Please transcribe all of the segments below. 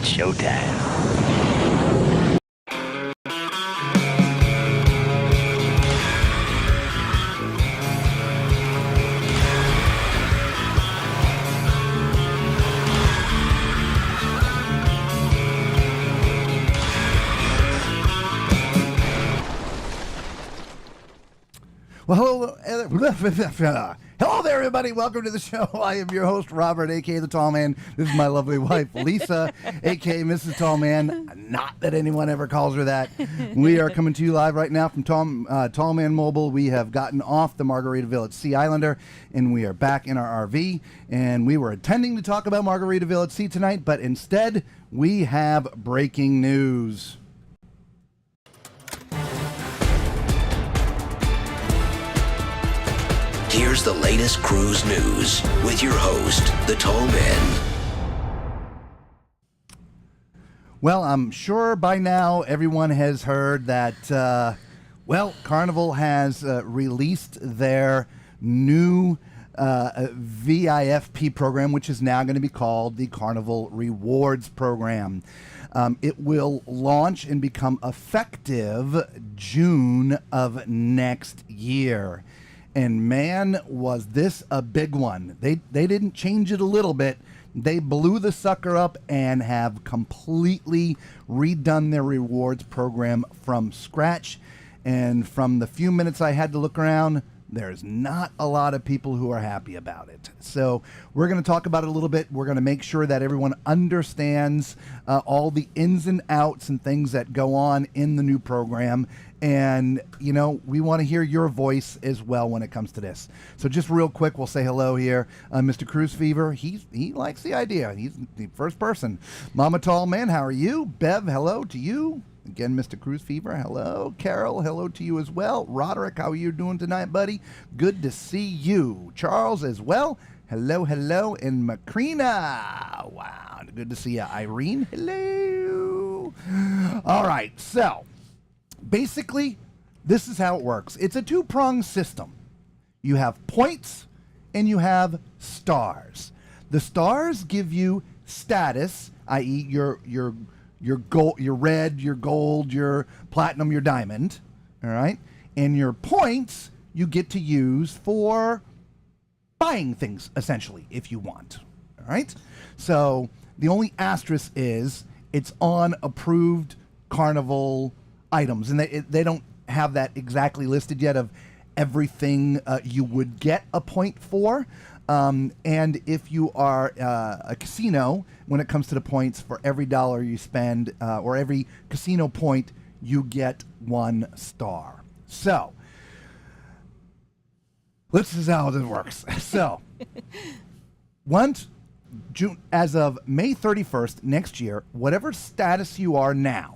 showtime. Well, hello there, everybody. Welcome to the show. I am your host, Robert, a.k.a. the Tall Man. This is my lovely wife, Lisa, a.k.a. Mrs. Tall Man. Not that anyone ever calls her that. We are coming to you live right now from Tall Man Mobile. We have gotten off the Margaritaville at Sea Islander, and we are back in our RV. And we were intending to talk about Margaritaville at Sea tonight, but instead, we have breaking news. Here's the latest cruise news with your host, the Tall Man. Well, I'm sure by now everyone has heard that, Carnival has released their new VIFP program, which is now going to be called the Carnival Rewards Program. It will launch and become effective June of next year. And man, was this a big one. They didn't change it a little bit. They blew the sucker up and have completely redone their rewards program from scratch. And from the few minutes I had to look around, there's not a lot of people who are happy about it. So we're going to talk about it a little bit. We're going to make sure that everyone understands all the ins and outs and things that go on in the new program. And, you know, we want to hear your voice as well when it comes to this. So just real quick, we'll say hello here. Mr. Cruise Fever, he likes the idea. He's the first person. Mama Tall Man, how are you? Bev, hello to you. Again, Mr. Cruise Fever, hello. Carol, hello to you as well. Roderick, how are you doing tonight, buddy? Good to see you. Charles as well. Hello, hello. And Macrina, wow, good to see you. Irene, hello. All right, so basically, this is how it works. It's a two-pronged system. You have points and you have stars. The stars give you status, i.e. your gold, your red, your gold, your platinum, your diamond, all right? And your points you get to use for buying things, essentially, if you want, all right? So the only asterisk is it's on approved Carnival items, and they don't have that exactly listed yet of everything you would get a point for. And if you are a casino, when it comes to the points, for every dollar you spend or every casino point, you get 1 star. So, this is how this works. So, as of May 31st next year, whatever status you are now,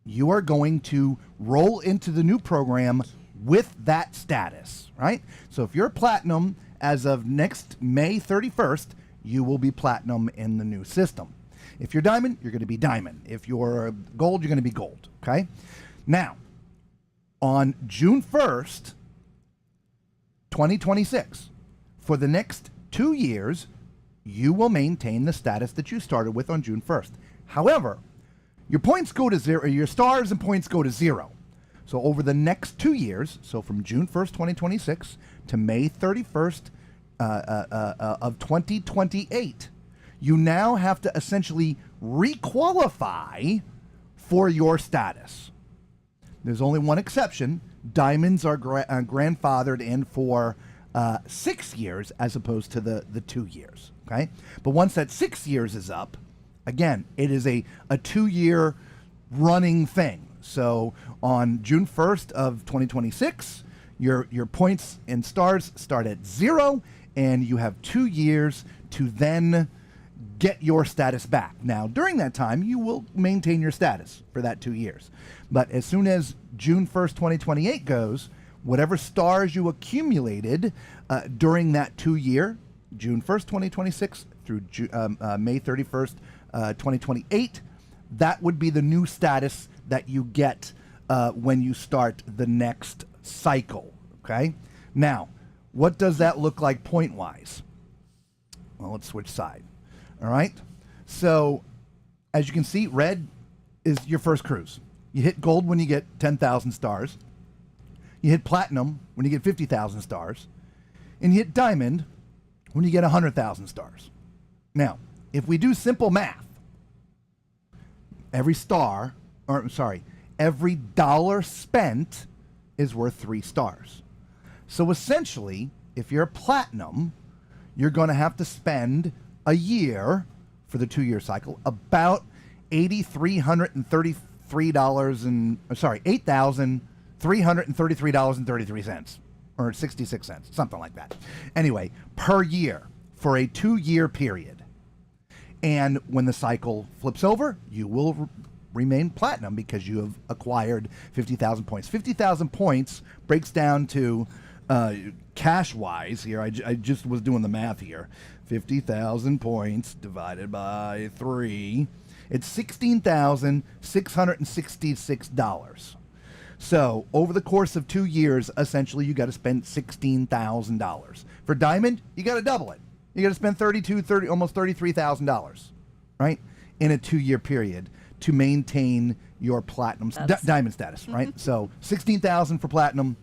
you are going to roll into the new program with that status, right? So if you're platinum as of next May 31st, you will be platinum in the new system. If you're diamond, you're going to be diamond. If you're gold, you're going to be gold, okay? Now, on June 1st, 2026, for the next 2 years, you will maintain the status that you started with on June 1st. However, your points go to 0, your stars and points go to 0. So over the next 2 years, so from June 1st, 2026 to May 31st of 2028, you now have to essentially requalify for your status. There's only one exception. Diamonds are grandfathered in for 6 years as opposed to the 2 years, okay? But once that 6 years is up, again, it is a 2-year running thing. So on June 1st of 2026, your points and stars start at 0, and you have 2 years to then get your status back. Now, during that time, you will maintain your status for that 2 years. But as soon as June 1st, 2028 goes, whatever stars you accumulated during that 2 year, June 1st, 2026 through May 31st, 2028, that would be the new status that you get when you start the next cycle, okay? Now, what does that look like point-wise? Well, let's switch side, all right? So as you can see, red is your first cruise. You hit gold when you get 10,000 stars. You hit platinum when you get 50,000 stars. And you hit diamond when you get 100,000 stars. Now, if we do simple math, every dollar spent is worth 3 stars. So essentially, if you're platinum, you're going to have to spend a year for the 2-year cycle about $8,333.33 or 66 cents, something like that. Anyway, per year for a 2-year period. And when the cycle flips over, you will remain platinum because you have acquired 50,000 points. 50,000 points breaks down to cash-wise here. I just was doing the math here. 50,000 points divided by 3. It's $16,666. So over the course of 2 years, essentially, you got to spend $16,000. For diamond, you got to double it. You got to spend almost $33,000, right, in a 2-year period to maintain your platinum diamond status, right? So $16,000 for platinum,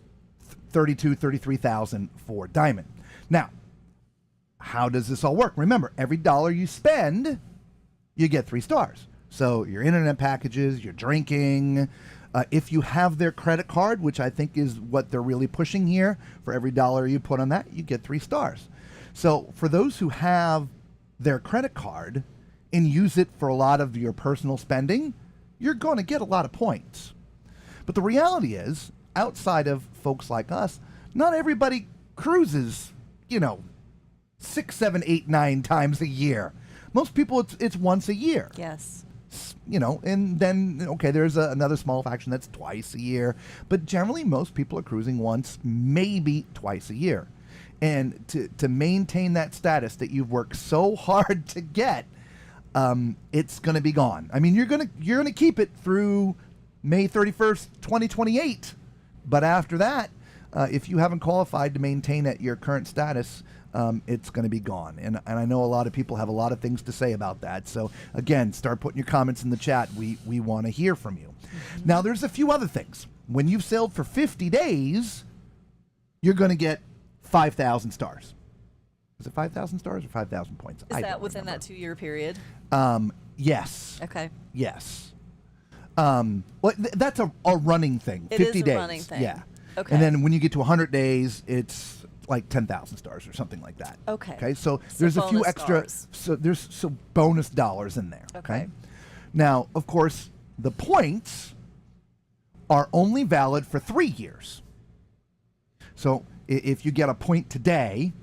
$33,000 for diamond. Now, how does this all work? Remember, every dollar you spend, you get 3 stars. So your internet packages, your drinking. If you have their credit card, which I think is what they're really pushing here, for every dollar you put on that, you get 3 stars. So for those who have their credit card and use it for a lot of your personal spending, you're going to get a lot of points. But the reality is, outside of folks like us, not everybody cruises, 6, 7, 8, 9 times a year. Most people, it's once a year. Yes. And then, okay, there's another small faction that's twice a year. But generally, most people are cruising once, maybe twice a year. And to maintain that status that you've worked so hard to get, it's going to be gone. I mean, you're going to keep it through May 31st, 2028. But after that, if you haven't qualified to maintain at your current status, it's going to be gone. And I know a lot of people have a lot of things to say about that. So, again, start putting your comments in the chat. We want to hear from you. Mm-hmm. Now, there's a few other things. When you've sailed for 50 days, you're going to get 5,000 stars. Is it 5,000 stars or 5,000 points? Is that within that 2-year period? Yes. Okay. Yes. Well, that's a running thing. It 50 is a days. running thing. Yeah. Okay. And then when you get to 100 days, it's like 10,000 stars or something like that. Okay. Okay. So there's a few extra. Stars. So there's some bonus dollars in there. Okay. Now, of course, the points are only valid for 3 years. So if you get a point today,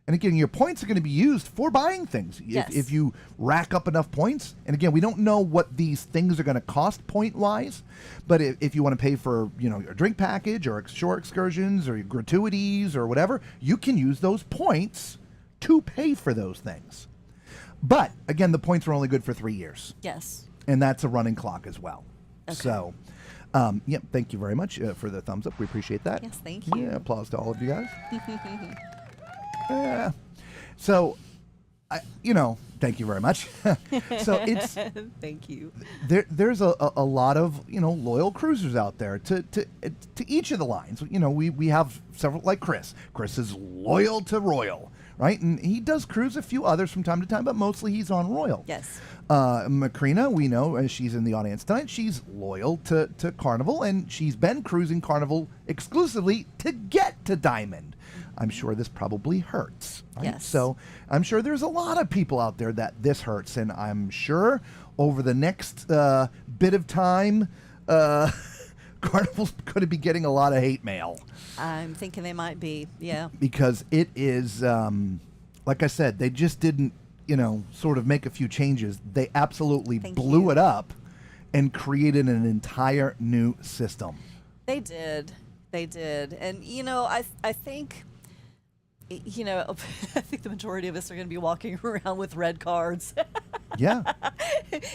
and again, your points are going to be used for buying things. Yes. If you rack up enough points, and again, we don't know what these things are going to cost point-wise, but if you want to pay for, your drink package or shore excursions or your gratuities or whatever, you can use those points to pay for those things. But again, the points are only good for 3 years. Yes. And that's a running clock as well. Okay. So, thank you very much for the thumbs up. We appreciate that. Yes, thank you. Yeah, applause to all of you guys. So, thank you very much. So it's thank you. There's a lot of loyal cruisers out there to each of the lines. We have several, like Chris. Chris is loyal to Royal, right? And he does cruise a few others from time to time, but mostly he's on Royal. Yes. Macrina, we know, as she's in the audience tonight, she's loyal to Carnival, and she's been cruising Carnival exclusively to get to Diamond. I'm sure this probably hurts. Right? Yes. So I'm sure there's a lot of people out there that this hurts, and I'm sure over the next bit of time, Carnival's going to be getting a lot of hate mail. I'm thinking they might be, yeah. Because it is, like I said, they just didn't, sort of make a few changes. They absolutely blew it up and created an entire new system. They did. And, I think... I think the majority of us are going to be walking around with red cards. Yeah.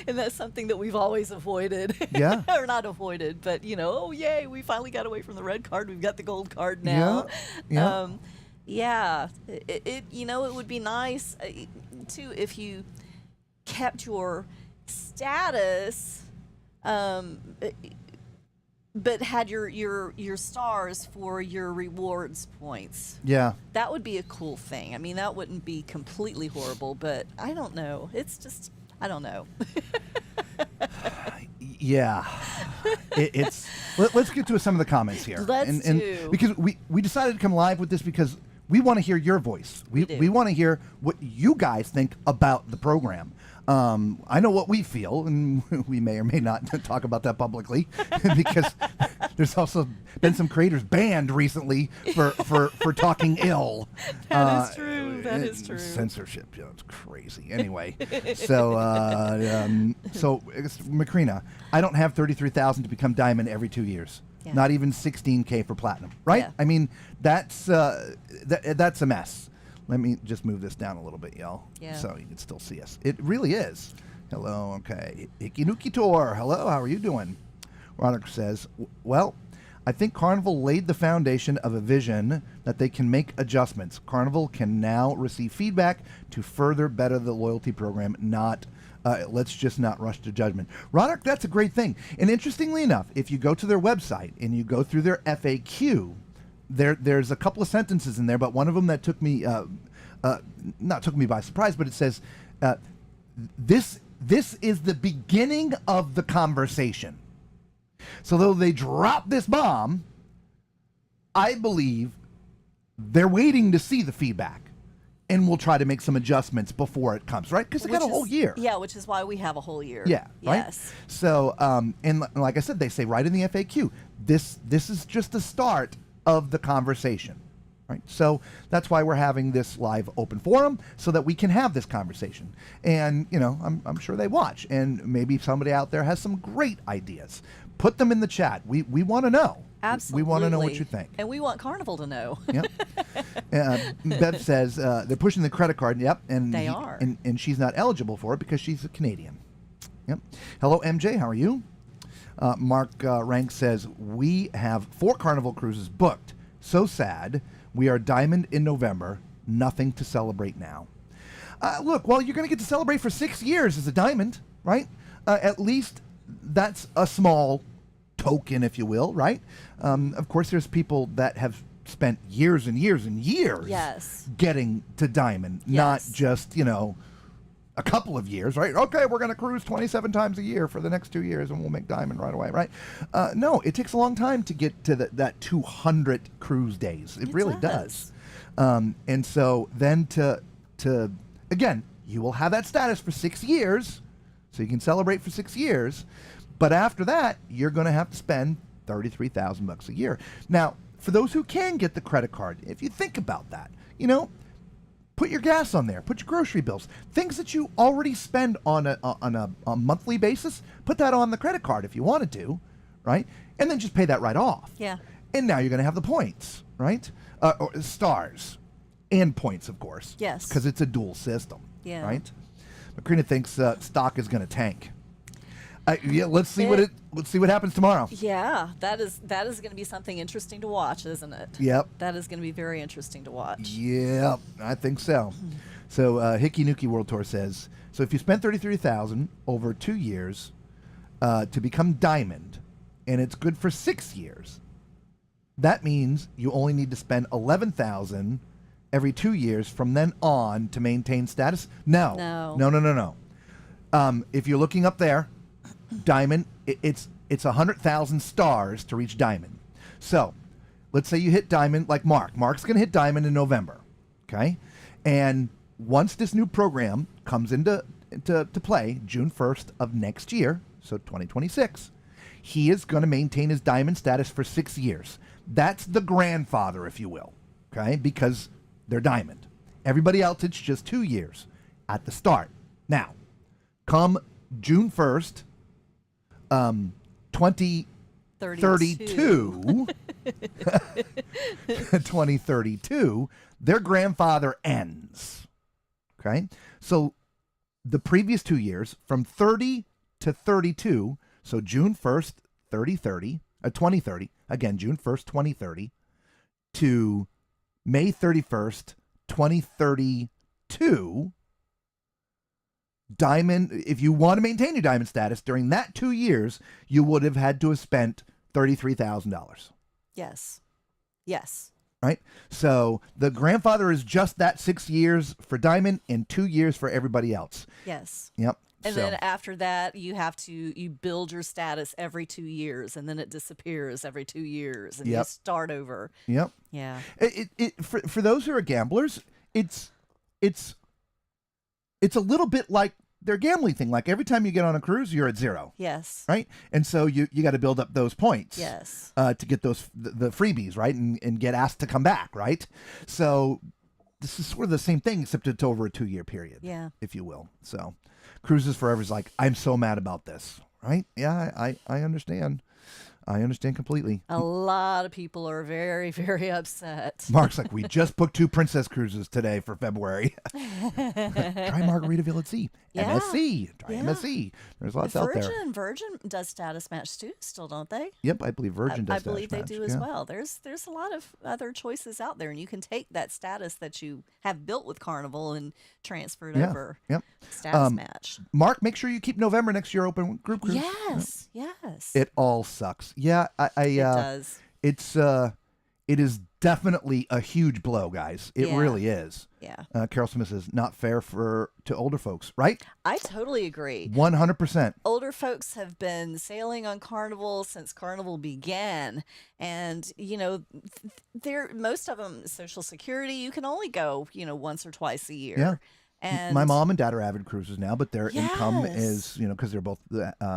And that's something that we've always avoided. Yeah. Or not avoided, but, oh, yay, we finally got away from the red card. We've got the gold card now. Yeah. It would be nice, too, if you kept your status, but had your stars for your rewards points. Yeah. That would be a cool thing. I mean, that wouldn't be completely horrible, but I don't know. It's just, I don't know. Yeah. Let's get to some of the comments here. Let's do. Because we decided to come live with this because we want to hear your voice. We want to hear what you guys think about the program. I know what we feel, and we may or may not talk about that publicly because there's also been some creators banned recently for talking ill. That is true. That is true. Censorship, it's crazy. Anyway, so Macrina, I don't have 33,000 to become diamond every 2 years. Yeah. Not even 16K for platinum, right? Yeah. I mean, that's a mess. Let me just move this down a little bit, y'all, so you can still see us. It really is. Hello, okay. Ikinuki Tor, hello, how are you doing? Roderick says, well, I think Carnival laid the foundation of a vision that they can make adjustments. Carnival can now receive feedback to further better the loyalty program, let's just not rush to judgment. Roderick, that's a great thing. And interestingly enough, if you go to their website and you go through their FAQ, there's a couple of sentences in there, but one of them that took me, not took me by surprise, but it says, this is the beginning of the conversation. So though they dropped this bomb, I believe they're waiting to see the feedback. And we'll try to make some adjustments before it comes, right? Because they got a whole year. Yeah, which is why we have a whole year. Yeah, right? Yes. So, and like I said, they say right in the FAQ, this is just the start of the conversation, right? So that's why we're having this live open forum so that we can have this conversation. And, I'm sure they watch. And maybe somebody out there has some great ideas. Put them in the chat. We want to know. Absolutely. We want to know what you think. And we want Carnival to know. Yep. Bev says they're pushing the credit card. Yep. And they are. And she's not eligible for it because she's a Canadian. Yep. Hello, MJ. How are you? Mark Rank says, we have 4 Carnival cruises booked. So sad. We are diamond in November. Nothing to celebrate now. Look, well, you're going to get to celebrate for 6 years as a diamond, right? At least that's a small token, if you will, right? Of course, there's people that have spent years and years and years getting to diamond, not just, a couple of years, right? Okay, we're going to cruise 27 times a year for the next 2 years and we'll make diamond right away, right? No, it takes a long time to get to that 200 cruise days. It really does. And so then to again, you will have that status for 6 years, so you can celebrate for 6 years. But after that, you're going to have to spend $33,000 a year. Now, for those who can get the credit card, if you think about that, put your gas on there, put your grocery bills, things that you already spend on a monthly basis, put that on the credit card if you wanted to, right? And then just pay that right off. Yeah. And now you're going to have the points, right? Or stars and points, of course. Yes. Because it's a dual system, right? Macrina thinks stock is going to tank. Let's see what happens tomorrow. Yeah, that is going to be something interesting to watch, isn't it? Yep. That is going to be very interesting to watch. Yep, I think so. So Hickey Nuki World Tour says, so if you spent $33,000 over 2 years to become diamond, and it's good for 6 years, that means you only need to spend $11,000 every 2 years from then on to maintain status. No. If you're looking up there, diamond, it's 100,000 stars to reach diamond. So let's say you hit diamond like Mark's going to hit diamond in November, okay? And once this new program comes into play June 1st of next year, so 2026, he is going to maintain his diamond status for 6 years. That's the grandfather, if you will, okay? Because they're diamond. Everybody else, it's just 2 years at the start. Now, come June 1st, 2032, 2032, their grandfather ends. Okay? So the previous 2 years, from 30 to 32, so June 1st, 2030, again, June 1st, 2030, to May 31st, 2032, Diamond, if you want to maintain your diamond status during that 2 years, you would have had to have spent $33,000. Yes. Yes. Right? So the grandfather is just that 6 years for diamond and 2 years for everybody else. Yes. Yep. And So- then after that, you build your status every 2 years, and then it disappears every 2 years, and you Yep. start over. Yep. Yeah. For those who are gamblers, it's a little bit like their gambling thing. Like every time you get on a cruise, you're at zero, Yes. right? And so you got to build up those points, Yes. to get those the freebies, right? And get asked to come back, right? So this is sort of the same thing, except it's over a 2-year period, Yeah. if you will. So Cruises Forever is like, I'm so mad about this, right? Yeah, I understand. I understand completely. A lot of people are very, very upset. Mark's like, we just booked 2 princess cruises today for February. Try Margaritaville at Sea. Yeah. MSC. Try Yeah. MSC. There's lots out there. Virgin does status match too, still, don't they? Yep, I believe Virgin does I believe they Status do Match. as Yeah. well. There's a lot of other choices out there, and you can take that status that you have built with Carnival and transfer it Yeah. over. Yep. Status match. Mark, make sure you keep November next year open group cruise. Yes. Yes. It all sucks. Yeah, It does. it is definitely a huge blow, guys. It Yeah. really is. Yeah. Carol Smith says not fair to older folks, right? I totally agree. 100%. Older folks have been sailing on Carnival since Carnival began, and most of them Social Security. You can only go once or twice a year. Yeah. And My mom and dad are avid cruisers now, but their income Yes. is, because they're both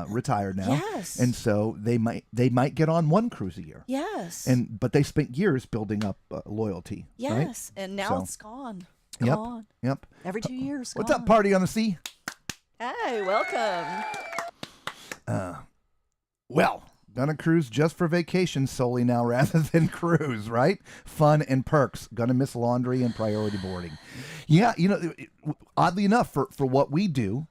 retired now. Yes. And so they might get on 1 cruise a year. Yes. But they spent years building up loyalty. Right? Yes. And now So- it's gone. Yep. Gone. Yep. Every 2 years. What's gone. up, Party on the Sea? Hey, welcome. Well, gonna cruise just for vacation solely now rather than cruise, right? Fun and perks. Gonna miss laundry and priority boarding. Yeah, oddly enough, for what we do,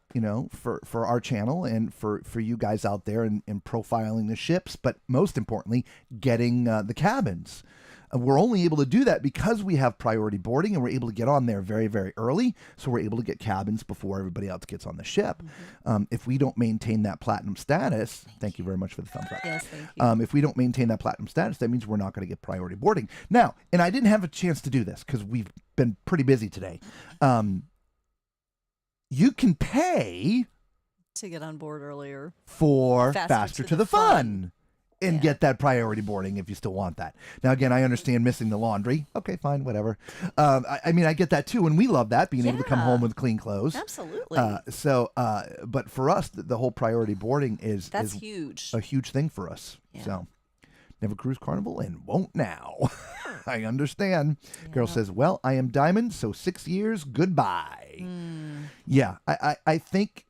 for our channel and for you guys out there and profiling the ships, but most importantly, getting the cabins. We're only able to do that because we have priority boarding and we're able to get on there very, very early. So we're able to get cabins before everybody else gets on the ship. If we don't maintain that platinum status, thank you very much for the thumbs up. Yes, thank you. If we don't maintain that platinum status, that means we're not going to get priority boarding. Now, and I didn't have a chance to do this because we've been pretty busy today. You can pay To get on board earlier. for Faster to the Fun. And Yeah. get that priority boarding if you still want that. Now, again, I understand missing the laundry. Okay, fine, whatever. I get that too, and we love that, being able to come Yeah. home with clean clothes. Absolutely. But for us, the whole priority boarding is huge. a huge thing for us. Yeah. So, never cruised Carnival and won't now. I understand. Girl says, well, I am Diamond, so 6 years, goodbye. Yeah, I think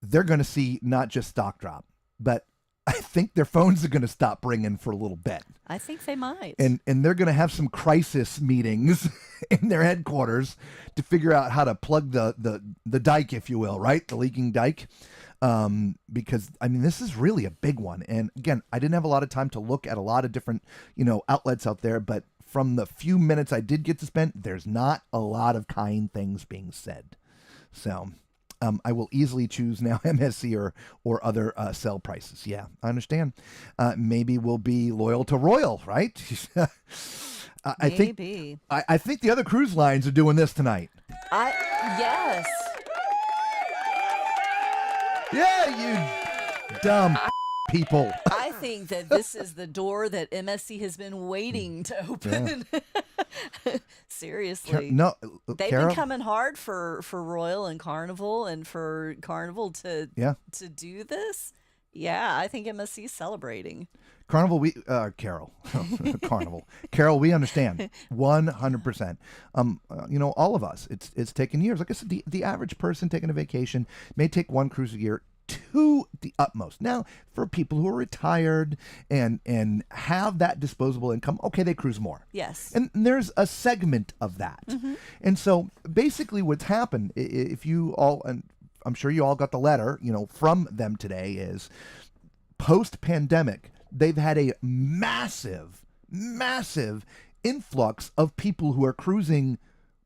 they're going to see not just stock drop, but I think their phones are going to stop ringing for a little bit. I think they might. And they're going to have some crisis meetings in their headquarters to figure out how to plug the dike, if you will, right? The leaking dike. Because, this is really a big one. And again, I didn't have a lot of time to look at a lot of different, outlets out there. But from the few minutes I did get to spend, there's not a lot of kind things being said. So... I will easily choose now MSC or other sell prices. Yeah, I understand. Maybe we'll be loyal to Royal, right? I think the other cruise lines are doing this tonight. Yes. Yeah, you dumb people. I think that this is the door that MSC has been waiting to open. Seriously. No, They've Carol? been coming hard for Royal and Carnival, and for Carnival to do this. Yeah, I think MSC is celebrating. Carnival, Carol, Carnival, Carol, we understand 100%. All of us, it's taken years. Like I said, the average person taking a vacation may take 1 cruise a year to the utmost. Now, for people who are retired and have that disposable income, okay, they cruise more. Yes. And there's a segment of that. And so basically what's happened, if you all, and I'm sure you all got the letter, from them today, is post-pandemic, they've had a massive influx of people who are cruising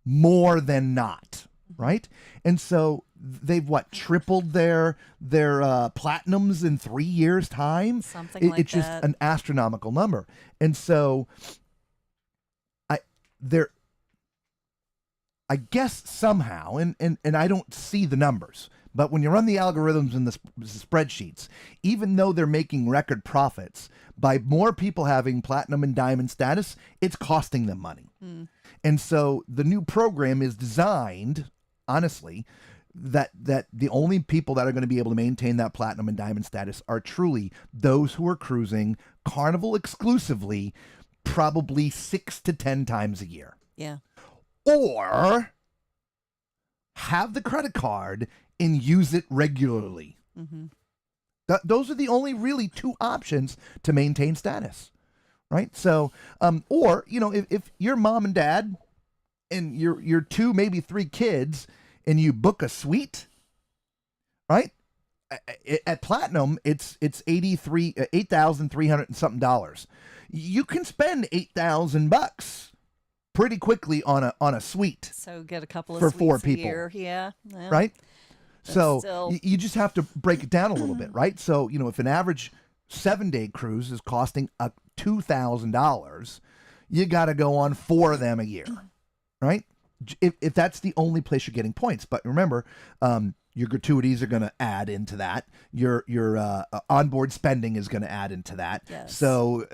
more than not. right? And so they've tripled their platinums in 3 years' time. Something like it's just that. an astronomical number. And so I guess somehow, and I don't see the numbers, but when you run the algorithms in the spreadsheets, even though they're making record profits, by more people having platinum and diamond status, it's costing them money. And so the new program is designed, honestly, that the only people that are going to be able to maintain that platinum and diamond status are truly those who are cruising Carnival exclusively, probably 6 to 10 times a year. Yeah. Or have the credit card and use it regularly. Those are the only really two options to maintain status, right? So, or, if your mom and dad and your 2, maybe 3 kids, and you book a suite, right? At Platinum, it's $8,300 and something dollars. You can spend $8,000 pretty quickly on a suite. So get a couple of for suites 4 a people. year. Yeah. Right? So still- you just have to break it down a little bit, right? So, if an average 7-day cruise is costing $2,000, you got to go on 4 of them a year, right? If that's the only place you're getting points. But remember, your gratuities are going to add into that. Your onboard spending is going to add into that. Yes. So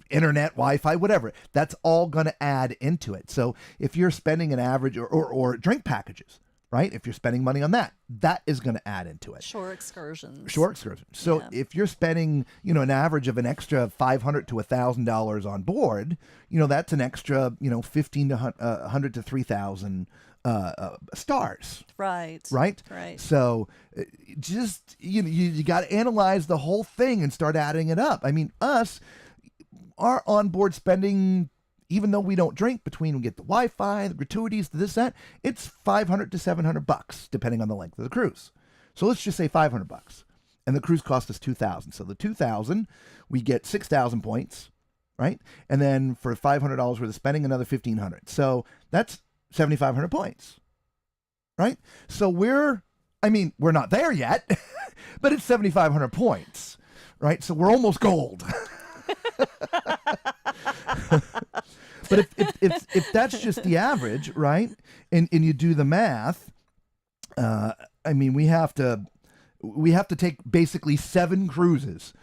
internet, Wi-Fi, whatever, that's all going to add into it. So if you're spending an average or drink packages, right? If you're spending money on that is going to add into it. Shore excursions. So Yeah. if you're spending, an average of an extra $500 to $1,000 on board, that's an extra, 1,500 to 3,000 stars. Right. Right. So just you got to analyze the whole thing and start adding it up. I mean, our onboard spending, even though we don't drink, between we get the Wi-Fi, the gratuities, this, that, it's $500 to $700 depending on the length of the cruise. So let's just say $500, and the cruise cost us $2,000. So the $2,000, we get 6,000 points, right? And then for $500 worth of spending, another 1,500. So that's 7,500 points, right? So we're not there yet, but it's 7,500 points, right? So we're almost gold. But if that's just the average, right? And you do the math, we have to take basically 7 cruises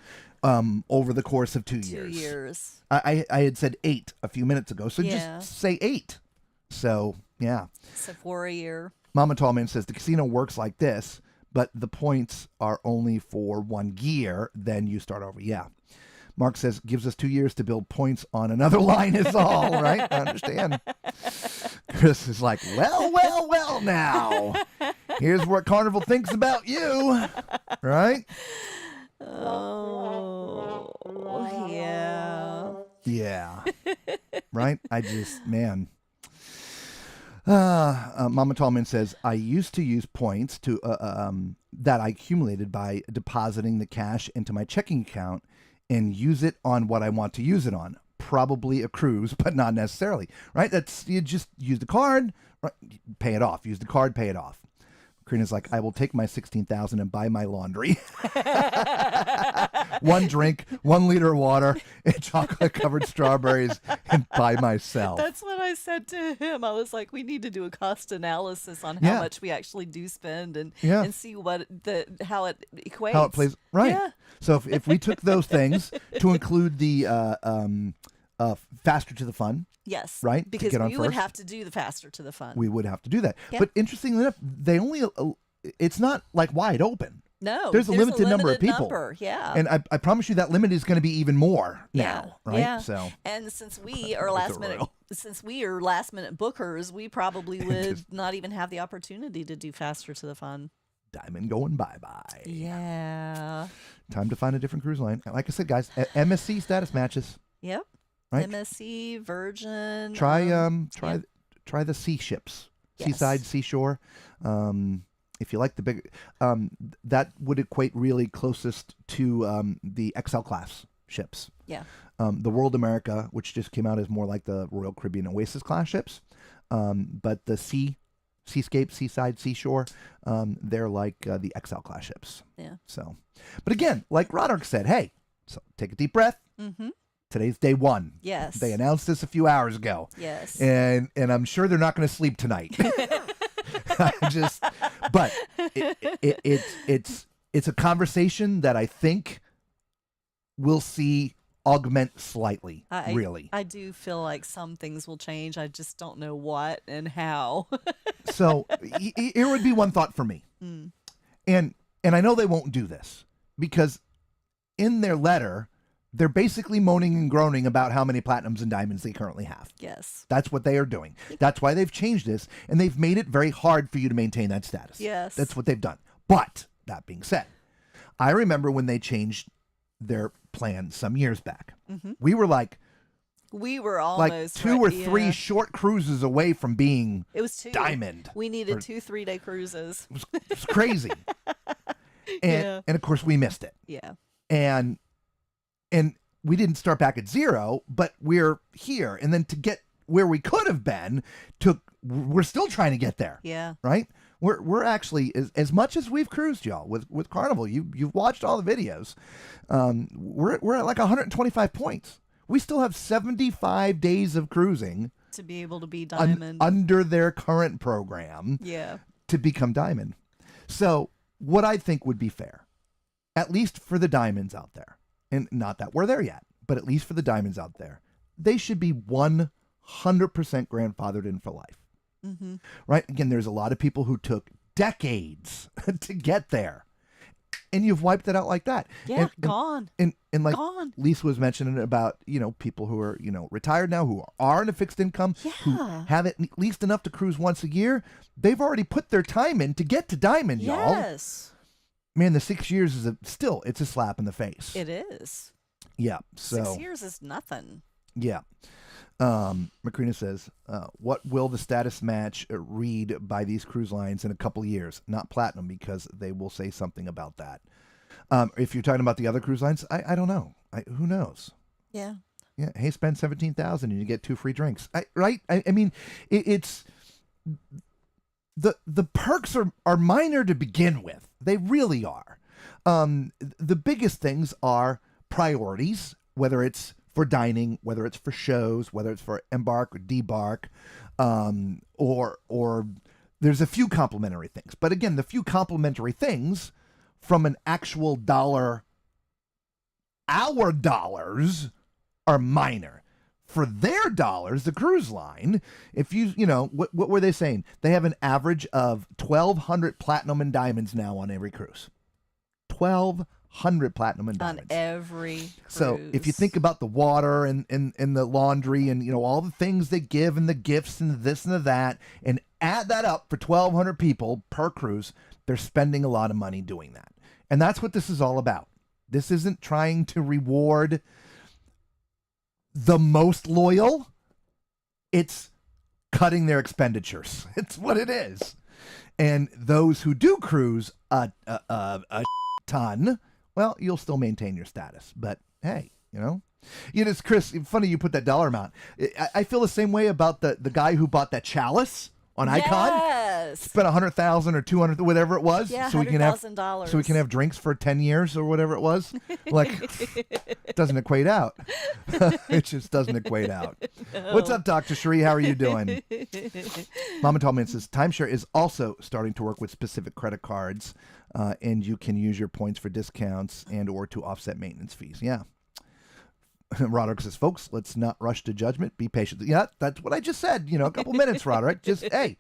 over the course of 2 years. 2 years. I had said 8 a few minutes ago, so Yeah. just say 8. So yeah. So 4 a year. Mama Tallman says the casino works like this, but the points are only for 1 year. Then you start over. Yeah. Mark says, gives us 2 years to build points on another line is all, right? I understand. Chris is like, well, now. Here's what Carnival thinks about you, right? Oh, yeah. Yeah. Right? Man. Mama Tallman says, I used to use points to that I accumulated by depositing the cash into my checking account and use it on what I want to use it on. Probably a cruise, but not necessarily, right? You just use the card, right? Pay it off. Use the card, pay it off. Karina's like, I will take my 16,000 and buy my laundry. 1 drink, 1 liter of water, and chocolate-covered strawberries, and by myself. That's what I said to him. I was like, we need to do a cost analysis on how much we actually do spend and see how it equates. How it plays, right. Yeah. So if we took those things to include the faster to the fun, yes, right? Because to get on we would first, have to do the faster to the fun. we would have to do that. Yeah. But interestingly enough, it's not like wide open. No, There's a limited number of people. Yeah. And I promise you that limit is going to be even more now, right? Yeah. So and since we are last minute bookers, we probably would not even have the opportunity to do faster to the fun. Diamond going bye-bye. Yeah. Time to find a different cruise line. Like I said, guys, MSC status matches. Yep. Right? MSC, Virgin. Try the sea ships. Yes. Seaside, seashore. If you like the big, that would equate really closest to the XL class ships. Yeah. The World America, which just came out, is more like the Royal Caribbean Oasis class ships. But the sea seascape, seaside, seashore. They're like the XL class ships. Yeah. So, but again, like Roderick said, hey, so take a deep breath. Mm-hmm. Today's day one. Yes. They announced this a few hours ago. Yes. And I'm sure they're not going to sleep tonight. But it's a conversation that I think we'll see augment slightly. Really, I do feel like some things will change. I just don't know what and how. So here would be one thought for me, and I know they won't do this because in their letter they're basically moaning and groaning about how many platinums and diamonds they currently have. Yes. That's what they are doing. That's why they've changed this, and they've made it very hard for you to maintain that status. Yes. That's what they've done. But that being said, I remember when they changed their plan some years back. Mm-hmm. We were like almost two or three short cruises away from being It was 2 diamond. We needed 2 3-day cruises. It was crazy. And of course we missed it. Yeah. And we didn't start back at 0, but we're here. And then to get where we could have been, we're still trying to get there. Yeah. Right? We're actually, as much as we've cruised, y'all, with Carnival, you've watched all the videos. We're at like 125 points. We still have 75 days of cruising To be able to be diamond. under their current program. Yeah. To become diamond. So what I think would be fair, at least for the diamonds out there, and not that we're there yet, but at least for the diamonds out there, they should be 100% grandfathered in for life. Mm-hmm. Right? Again, there's a lot of people who took decades to get there, and you've wiped it out like that. Yeah, gone. And like Gone. Lisa was mentioning about, people who are, retired now, who are in a fixed income, who have at least enough to cruise once a year. They've already put their time in to get to diamond, y'all. Yes. Man, the 6 years is it's a slap in the face. It is. Yeah. So 6 years is nothing. yeah. Macrina says, what will the status match read by these cruise lines in a couple of years? Not platinum, because they will say something about that. If you're talking about the other cruise lines, I don't know. Who knows? Yeah. Yeah. Hey, spend $17,000 and you get 2 free drinks. Right? I mean, it's the perks are minor to begin with. They really are. The biggest things are priorities, whether it's for dining, whether it's for shows, whether it's for embark or debark, or there's a few complimentary things. But again, the few complimentary things from an actual dollar, our dollars, are minor. For their dollars, the cruise line, if what were they saying? They have an average of 1,200 platinum and diamonds now on every cruise. 1,200 platinum and diamonds. On every cruise. So if you think about the water and the laundry and all the things they give and the gifts and this and the that, and add that up for 1,200 people per cruise, they're spending a lot of money doing that. And that's what this is all about. This isn't trying to reward the most loyal. It's cutting their expenditures. It's what it is. And those who do cruise a ton, well, you'll still maintain your status. But hey, it's Chris, funny you put that dollar amount. I feel the same way about the guy who bought that chalice on Icon. Yes. Spent $100,000 or $200,000, whatever it was. Yeah, so $100,000. So we can have drinks for 10 years or whatever it was. Like, it doesn't equate out. It just doesn't equate out. No. What's up, Dr. Sheree? How are you doing? Mama told me, it says timeshare is also starting to work with specific credit cards, and you can use your points for discounts and or to offset maintenance fees. Yeah. Roderick says, folks, let's not rush to judgment. Be patient. Yeah, that's what I just said. A couple minutes, Roderick. Just, hey,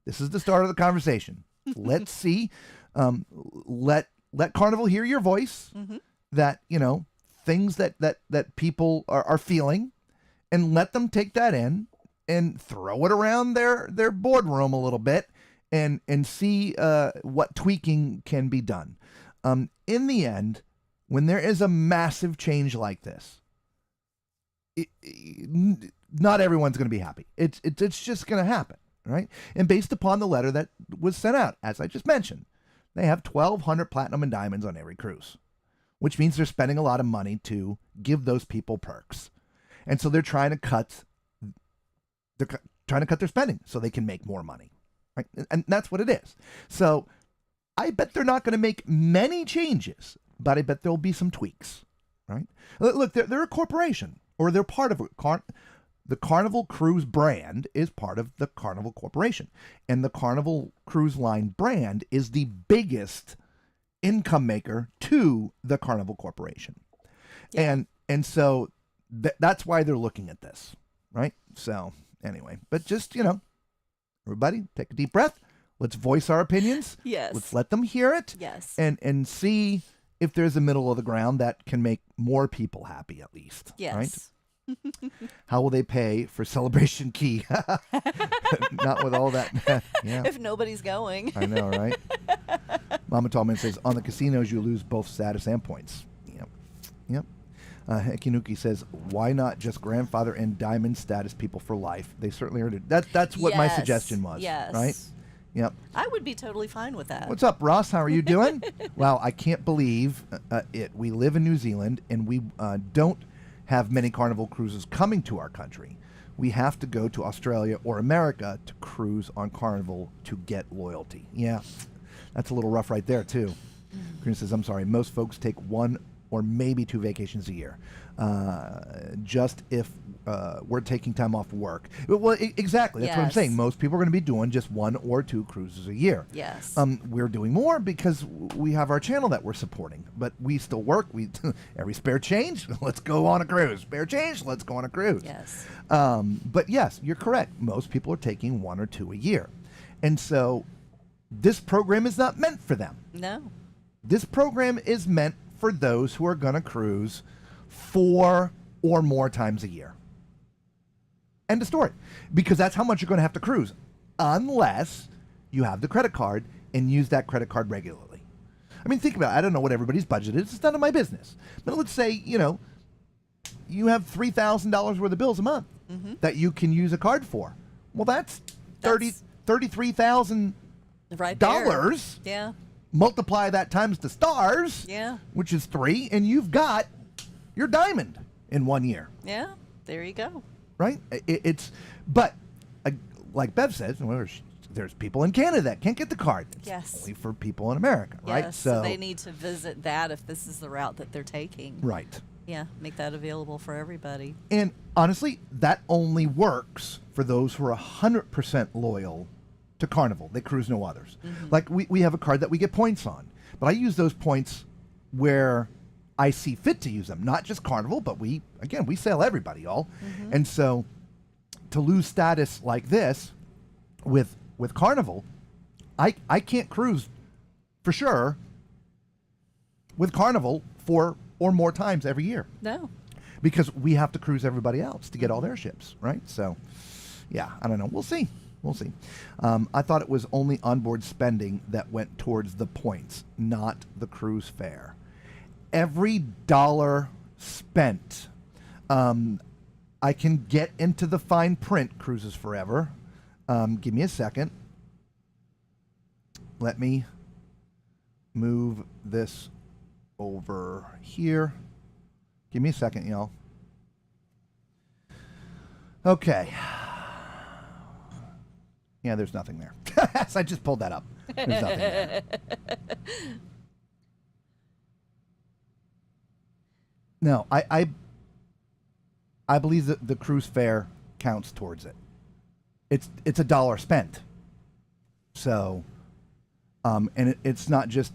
this is the start of the conversation. Let's see. Let Carnival hear your voice. Mm-hmm. That, things that people are feeling, and let them take that in and throw it around their boardroom a little bit and see what tweaking can be done. In the end, when there is a massive change like this, not everyone's going to be happy. It's just going to happen, right? And based upon the letter that was sent out, as I just mentioned, they have 1,200 platinum and diamonds on every cruise, which means they're spending a lot of money to give those people perks, and so they're trying to cut their spending so they can make more money. right? And that's what it is. So I bet they're not going to make many changes, but I bet there'll be some tweaks, right? Look, they're a corporation, or they're part of the Carnival Cruise brand is part of the Carnival Corporation, and the Carnival Cruise Line brand is the biggest income maker to the Carnival Corporation. Yeah. And so that's why they're looking at this, right? So anyway, but just, everybody take a deep breath. Let's voice our opinions. Yes. Let's let them hear it. Yes. And see if there's a middle of the ground that can make more people happy at least. Yes. Right? How will they pay for Celebration Key? Not with all that. Yeah. If nobody's going. I know, right? Mama Tallman says, on the casinos, you lose both status and points. Yep. Hekinuki says, why not just grandfather and diamond status people for life? They certainly earned it. That's what my suggestion was. Yes. Right? Yep. I would be totally fine with that. What's up, Ross? How are you doing? Wow, I can't believe it. We live in New Zealand, and we don't have many Carnival cruises coming to our country. We have to go to Australia or America to cruise on Carnival to get loyalty. Yeah, that's a little rough right there, too. Green says, I'm sorry, most folks take 1 or maybe 2 vacations a year. Just if we're taking time off work. Well, exactly. That's what I'm saying. Most people are going to be doing just 1 or 2 cruises a year. Yes. We're doing more because we have our channel that we're supporting, but we still work. We every spare change, let's go on a cruise. Spare change, let's go on a cruise. Yes. But yes, you're correct. Most people are taking 1 or 2 a year, and so this program is not meant for them. No. This program is meant for those who are going to cruise 4 or more times a year. End of story. Because that's how much you're going to have to cruise, unless you have the credit card and use that credit card regularly. I mean, think about it. I don't know what everybody's budget is. It's none of my business. But let's say, you have $3,000 worth of bills a month that you can use a card for. Well, that's $33,000 right there. Yeah. Multiply that times the stars, which is 3, and you've got your diamond in 1 year. Yeah, there you go. Right? But like Bev says, there's people in Canada that can't get the card. It's only for people in America, right? Yes, so they need to visit that if this is the route that they're taking. Right. Yeah, make that available for everybody. And honestly, that only works for those who are 100% loyal to Carnival. They cruise no others. Like we have a card that we get points on, but I use those points where I see fit to use them, not just Carnival, but we sail everybody, y'all. And so to lose status like this with Carnival, I can't cruise for sure with Carnival 4 or more times every year. No. Because we have to cruise everybody else to get all their ships, right? So yeah, I don't know. We'll see. I thought it was only onboard spending that went towards the points, not the cruise fare. Every dollar spent, I can get into the fine print, Cruises Forever. Give me a second. Let me move this over here. Give me a second, y'all. Okay. Yeah, there's nothing there. So I just pulled that up. There's nothing there. No, I believe that the cruise fare counts towards it. It's a dollar spent. So, and it's not just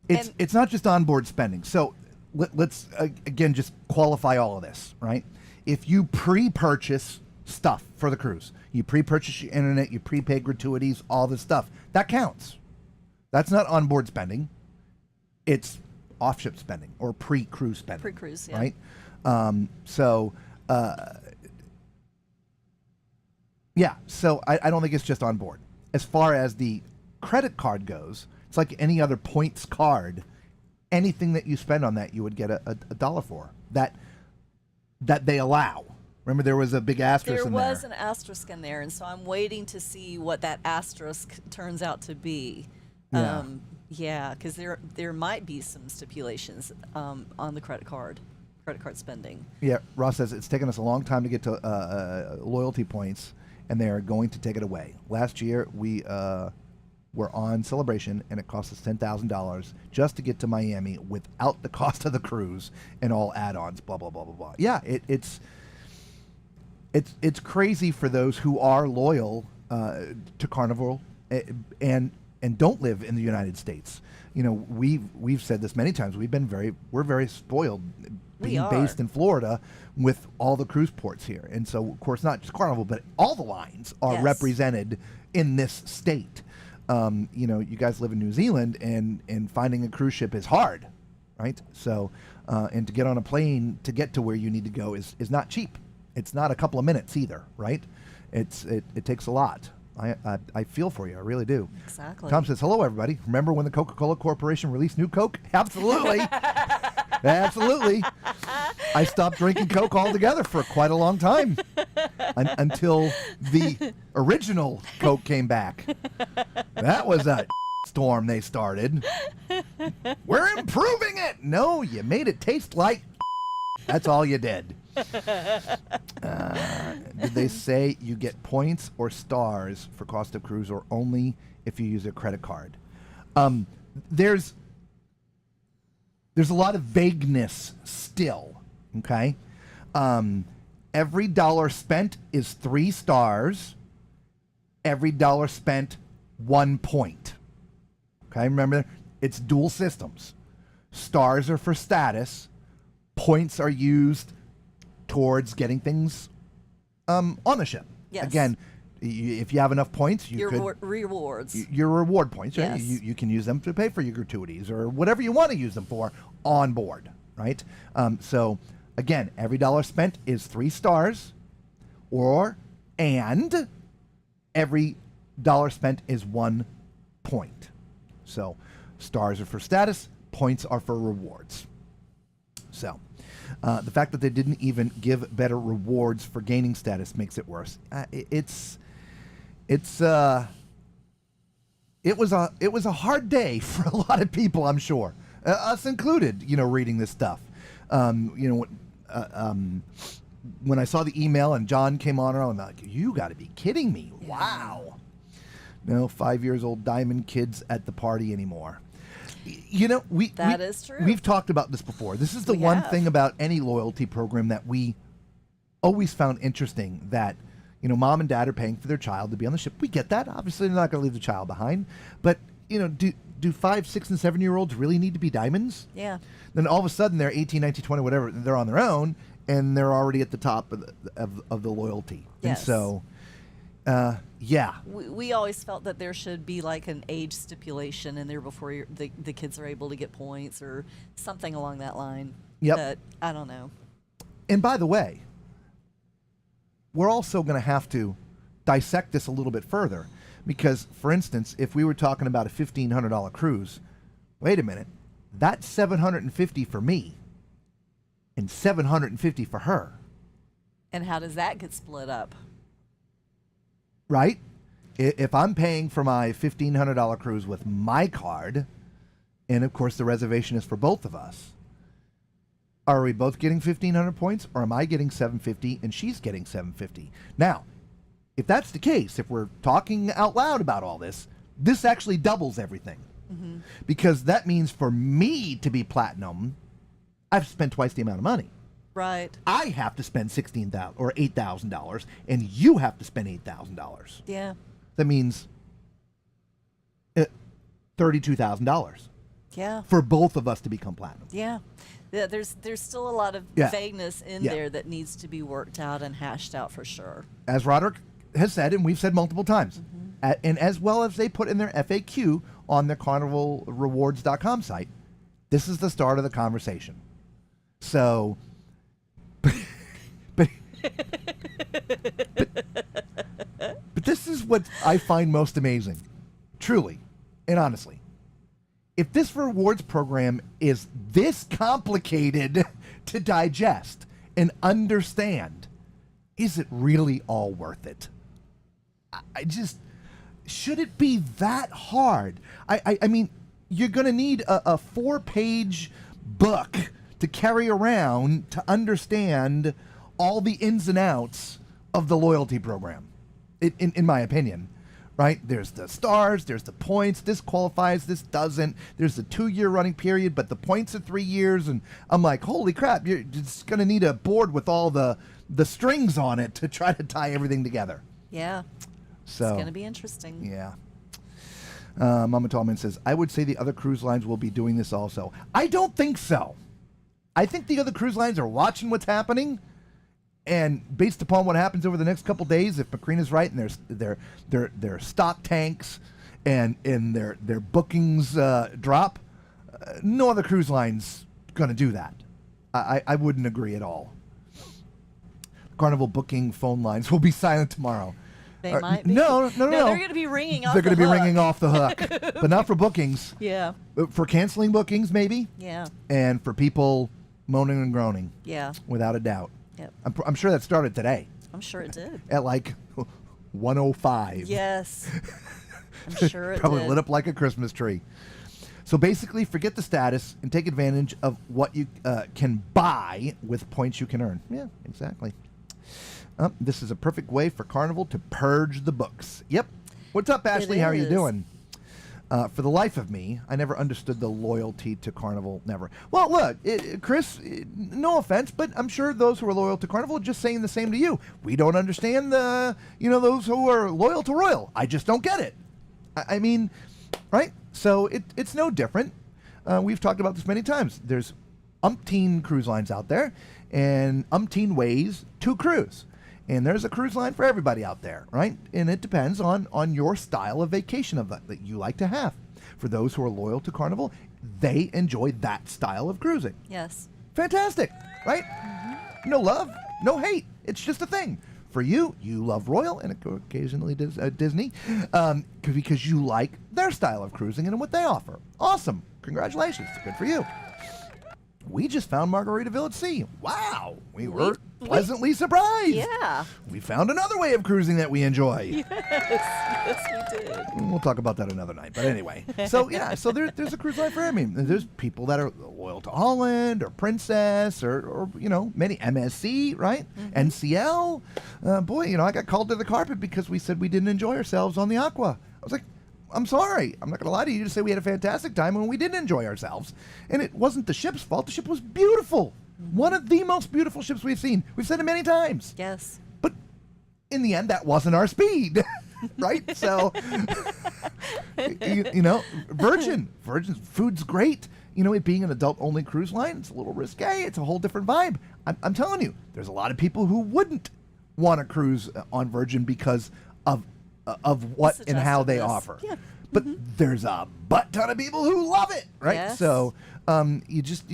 it's not just onboard spending. So let's again just qualify all of this, right? If you pre-purchase stuff for the cruise, you pre-purchase your internet, you prepaid gratuities, all this stuff, that counts. That's not onboard spending. It's off-ship spending or pre-cruise spending. Pre-cruise, yeah. Right? So I don't think it's just on board. As far as the credit card goes, it's like any other points card. Anything that you spend on that, you would get a dollar for. That they allow. Remember, there was a big asterisk in there. There was an asterisk in there, and so I'm waiting to see what that asterisk turns out to be. Yeah, because there might be some stipulations on the credit card spending. Yeah, Ross says it's taken us a long time to get to loyalty points, and they are going to take it away. Last year, we were on Celebration, and it cost us $10,000 just to get to Miami without the cost of the cruise and all add-ons, blah, blah, blah, blah, blah. Yeah, it's crazy for those who are loyal to Carnival and don't live in the United States. You know, we've said this many times. We're very spoiled being based in Florida with all the cruise ports here. And so, of course, not just Carnival, but all the lines are represented in this state. You know, you guys live in New Zealand, and finding a cruise ship is hard, right? So, and to get on a plane to get to where you need to go is not cheap. It's not a couple of minutes either, right? It takes a lot. I feel for you. I really do. Exactly. Tom says, hello, everybody. Remember when the Coca-Cola Corporation released new Coke? Absolutely. Absolutely. I stopped drinking Coke altogether for quite a long time until the original Coke came back. That was a storm they started. We're improving it. No, you made it taste like that's all you did. Did they say you get points or stars for cost of cruise, or only if you use a credit card? There's a lot of vagueness still, okay? Every dollar spent is 3 stars. Every dollar spent, 1 point. Okay, remember, it's dual systems. Stars are for status. Points are used towards getting things on the ship. Yes. Again, if you have enough points, rewards. Your reward points, right? Yes. You can use them to pay for your gratuities or whatever you want to use them for on board, right? So again, every dollar spent is 3 stars, and every dollar spent is 1 point. So stars are for status, points are for rewards. So the fact that they didn't even give better rewards for gaining status makes it worse. It was a hard day for a lot of people, I'm sure, us included. You know, reading this stuff. When I saw the email and John came on, I'm like, you got to be kidding me! Yeah. Wow. No 5-year-old diamond kids at the party anymore. You know, that is true. We've talked about this before. This is the one thing about any loyalty program that we always found interesting, that, you know, mom and dad are paying for their child to be on the ship. We get that. Obviously, they're not going to leave the child behind. But, you know, do 5, 6, and 7-year-olds really need to be diamonds? Yeah. Then all of a sudden, they're 18, 19, 20, whatever. They're on their own, and they're already at the top of the loyalty. Yes. And so, yeah. We always felt that there should be like an age stipulation in there before the kids are able to get points or something along that line. Yep. But I don't know. And by the way, we're also going to have to dissect this a little bit further, because, for instance, if we were talking about a $1,500 cruise, wait a minute, that's $750 for me and $750 for her. And how does that get split up? Right? If I'm paying for my $1,500 cruise with my card, and of course the reservation is for both of us, are we both getting 1,500 points, or am I getting 750 and she's getting 750? Now, if that's the case, if we're talking out loud about all this, this actually doubles everything. Mm-hmm. Because that means for me to be platinum, I've spent twice the amount of money. Right. I have to spend $16,000 or $8,000, and you have to spend $8,000. Yeah. That means $32,000. Yeah. For both of us to become platinum. Yeah. There's still a lot of vagueness in there that needs to be worked out and hashed out for sure. As Roderick has said, and we've said multiple times, and as well as they put in their FAQ on their CarnivalRewards.com site, this is the start of the conversation. So, but this is what I find most amazing, truly and honestly. If this rewards program is this complicated to digest and understand, is it really all worth it? I just, should it be that hard? I mean, you're going to need a 4-page book to carry around to understand all the ins and outs of the loyalty program. in my opinion. Right? There's the stars, there's the points, this qualifies, this doesn't. There's the 2-year running period, but the points are 3 years, and I'm like, holy crap, you're just going to need a board with all the strings on it to try to tie everything together. Yeah. So it's going to be interesting. Yeah. Mama Tallman says, I would say the other cruise lines will be doing this also. I don't think so. I think the other cruise lines are watching what's happening, and based upon what happens over the next couple days, if Macrina's right and their stock tanks and their bookings drop, no other cruise line's going to do that. I wouldn't agree at all. Carnival booking phone lines will be silent tomorrow. They might be. No. They're going to be ringing off They're going to be hook. ringing off the hook, but not for bookings. Yeah. For canceling bookings, maybe. Yeah. And for people moaning and groaning. Yeah. Without a doubt. Yep. I'm sure that started today. I'm sure it did. At like 1:05. Yes. I'm sure it Probably did. lit up like a Christmas tree. So basically, forget the status and take advantage of what you can buy with points you can earn. Yeah, exactly. This is a perfect way for Carnival to purge the books. Yep. What's up, Ashley? How are you is. doing? For the life of me, I never understood the loyalty to Carnival. Never. Well, look, Chris, no offense, but I'm sure those who are loyal to Carnival are just saying the same to you. We don't understand those who are loyal to Royal. I just don't get it. I mean, right? So it's no different. We've talked about this many times. There's umpteen cruise lines out there and umpteen ways to cruise. And there's a cruise line for everybody out there, right? And it depends on your style of vacation that you like to have. For those who are loyal to Carnival, they enjoy that style of cruising. Yes. Fantastic, right? Mm-hmm. No love, no hate. It's just a thing. For you, you love Royal and occasionally Disney because you like their style of cruising and what they offer. Awesome. Congratulations. Good for you. We just found Margaritaville at Sea. Wow. We were pleasantly surprised. Yeah. We found another way of cruising that we enjoy. Yes, we did. We'll talk about that another night. But anyway. So, yeah. So there's a cruise line for everyone. There's people that are loyal to Holland or Princess or many MSC, right? Mm-hmm. NCL. Boy, I got called to the carpet because we said we didn't enjoy ourselves on the Aqua. I was like, I'm sorry. I'm not going to lie to you to say we had a fantastic time when we didn't enjoy ourselves. And it wasn't the ship's fault. The ship was beautiful. One of the most beautiful ships we've seen. We've said it many times. Yes. But in the end, that wasn't our speed. Right? So, Virgin food's great. It being an adult-only cruise line, it's a little risque. It's a whole different vibe. I'm telling you, there's a lot of people who wouldn't want to cruise on Virgin because of what and how they offer. Yeah. But there's a butt ton of people who love it, right? Yes. So you just,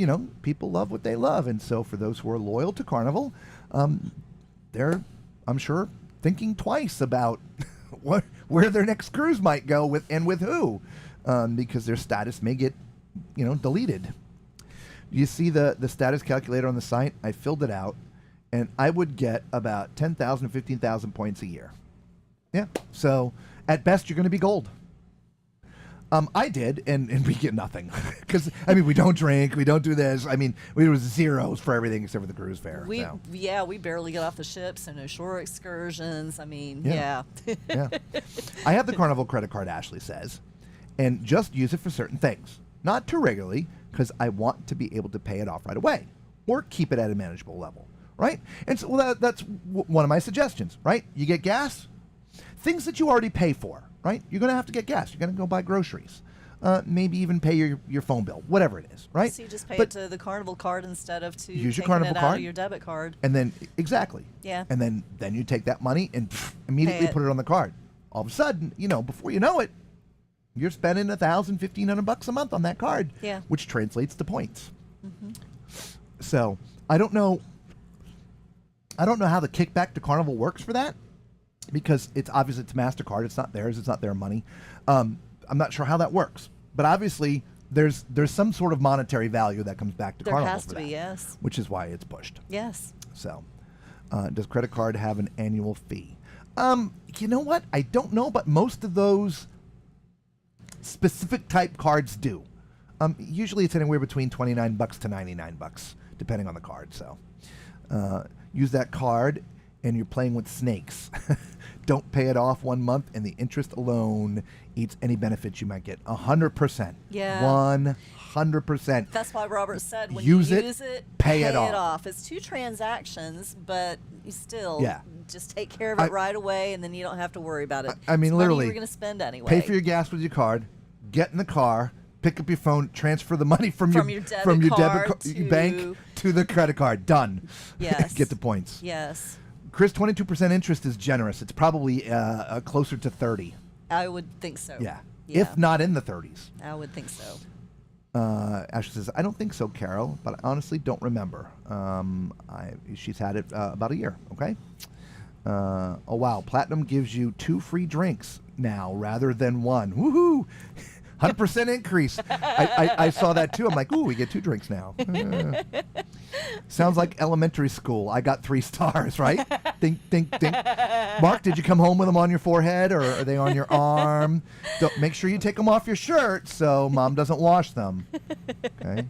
people love what they love. And so for those who are loyal to Carnival, they're, I'm sure, thinking twice about where their next cruise might go with who, because their status may get, deleted. You see the status calculator on the site? I filled it out, and I would get about 10,000, 15,000 points a year. Yeah. So at best, you're going to be gold. I did, and we get nothing. Because, we don't drink, we don't do this. We was zeros for everything except for the cruise fare. We barely get off the ship, so no shore excursions. Yeah. Yeah. I have the Carnival credit card, Ashley says, and just use it for certain things. Not too regularly, because I want to be able to pay it off right away, or keep it at a manageable level, right? And so that's one of my suggestions, right? You get gas, things that you already pay for, right? You're going to have to get gas. You're going to go buy groceries. Maybe even pay your phone bill, whatever it is, right? So you just pay it to the Carnival card instead of use your taking Carnival it card out of your debit card. And then, exactly. Yeah. And then you take that money and immediately put it on the card. All of a sudden, before you know it, you're spending $1,000, $1,500 a month on that card, which translates to points. Mm-hmm. So I don't know how the kickback to Carnival works for that, because it's obviously it's MasterCard. It's not theirs. It's not their money. I'm not sure how that works, but obviously there's some sort of monetary value that comes back to Carnival. There has for to be, that, yes. which is why it's pushed. Yes. So, does credit card have an annual fee? You know what? I don't know, but most of those specific type cards do. Usually it's anywhere between $29 to $99, depending on the card. So, use that card, and you're playing with snakes Don't pay it off 1 month, and the interest alone eats any benefits you might get. 100%. Yeah. 100%. That's why Robert said when Use you it, use it, pay it off. It's 2 transactions, but you still Yeah. just take care of it right away, and then you don't have to worry about it. I mean, it's literally, money you're going to spend anyway. Pay for your gas with your card, get in the car, pick up your phone, transfer the money from your debit card to bank to the credit card. Done. Yes. Get the points. Yes. Chris, 22% interest is generous. It's probably closer to 30. I would think so. Yeah. Yeah. If not in the 30s. I would think so. Ashley says, I don't think so, Carol, but I honestly don't remember. She's had it about a year, okay? Oh, wow. Platinum gives you 2 free drinks now rather than 1. Woohoo! 100% increase. I saw that too. I'm like, ooh, we get 2 drinks now. Sounds like elementary school. I got 3 stars, right? Think, think, think. Mark, did you come home with them on your forehead or are they on your arm? Don't, make sure you take them off your shirt so Mom doesn't wash them. Okay.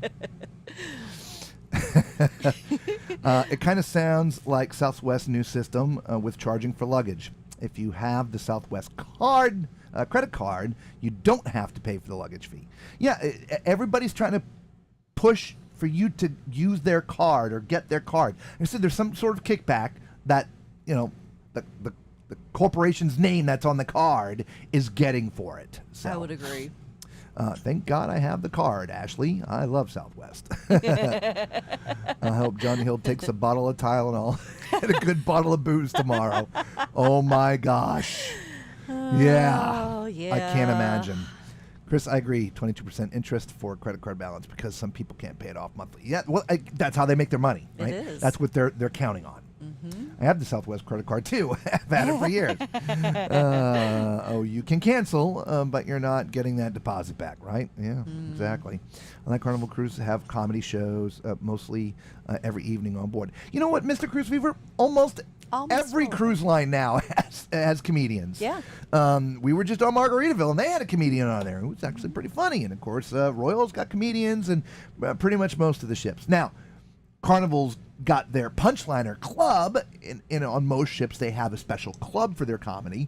It kind of sounds like Southwest's new system with charging for luggage. If you have the Southwest card, credit card, you don't have to pay for the luggage fee. Yeah, everybody's trying to push for you to use their card or get their card. Like I said, there's some sort of kickback that, the corporation's name that's on the card is getting for it. So, I would agree. thank God I have the card, Ashley. I love Southwest. I hope Johnny Hill takes a bottle of Tylenol and a good bottle of booze tomorrow. Oh, my gosh. Yeah. Oh, yeah. I can't imagine. Chris, I agree. 22% interest for credit card balance because some people can't pay it off monthly. Yeah, well, that's how they make their money, right? It is. That's what they're counting on. Mm-hmm. I have the Southwest credit card too. I've had it for years. You can cancel, but you're not getting that deposit back, right? Yeah, exactly. Unlike Carnival Cruise, have comedy shows mostly every evening on board. You know what, Mr. Cruise Fever? Almost every cruise line now has comedians. Yeah. We were just on Margaritaville, and they had a comedian on there. It was actually pretty funny. And, of course, Royal's got comedians and pretty much most of the ships. Now, Carnival's got their Punchliner Club. On most ships, they have a special club for their comedy.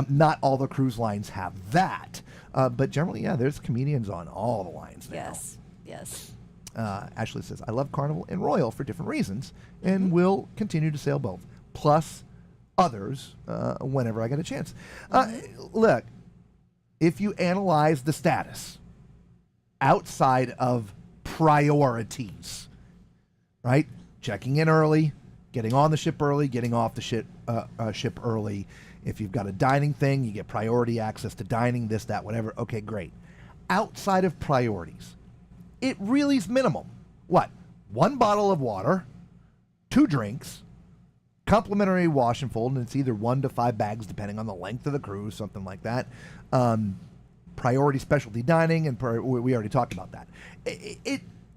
Not all the cruise lines have that. But generally, yeah, there's comedians on all the lines now. Yes, yes. Ashley says, I love Carnival and Royal for different reasons and will continue to sail both. Plus others whenever I get a chance. Look, if you analyze the status outside of priorities, right? Checking in early, getting on the ship early, getting off the ship early. If you've got a dining thing, you get priority access to dining, this, that, whatever. Okay, great. Outside of priorities, it really is minimum. What? 1 bottle of water, 2 drinks, complimentary wash and fold, and it's either 1 to 5 bags depending on the length of the cruise, something like that. Priority specialty dining, and we already talked about that.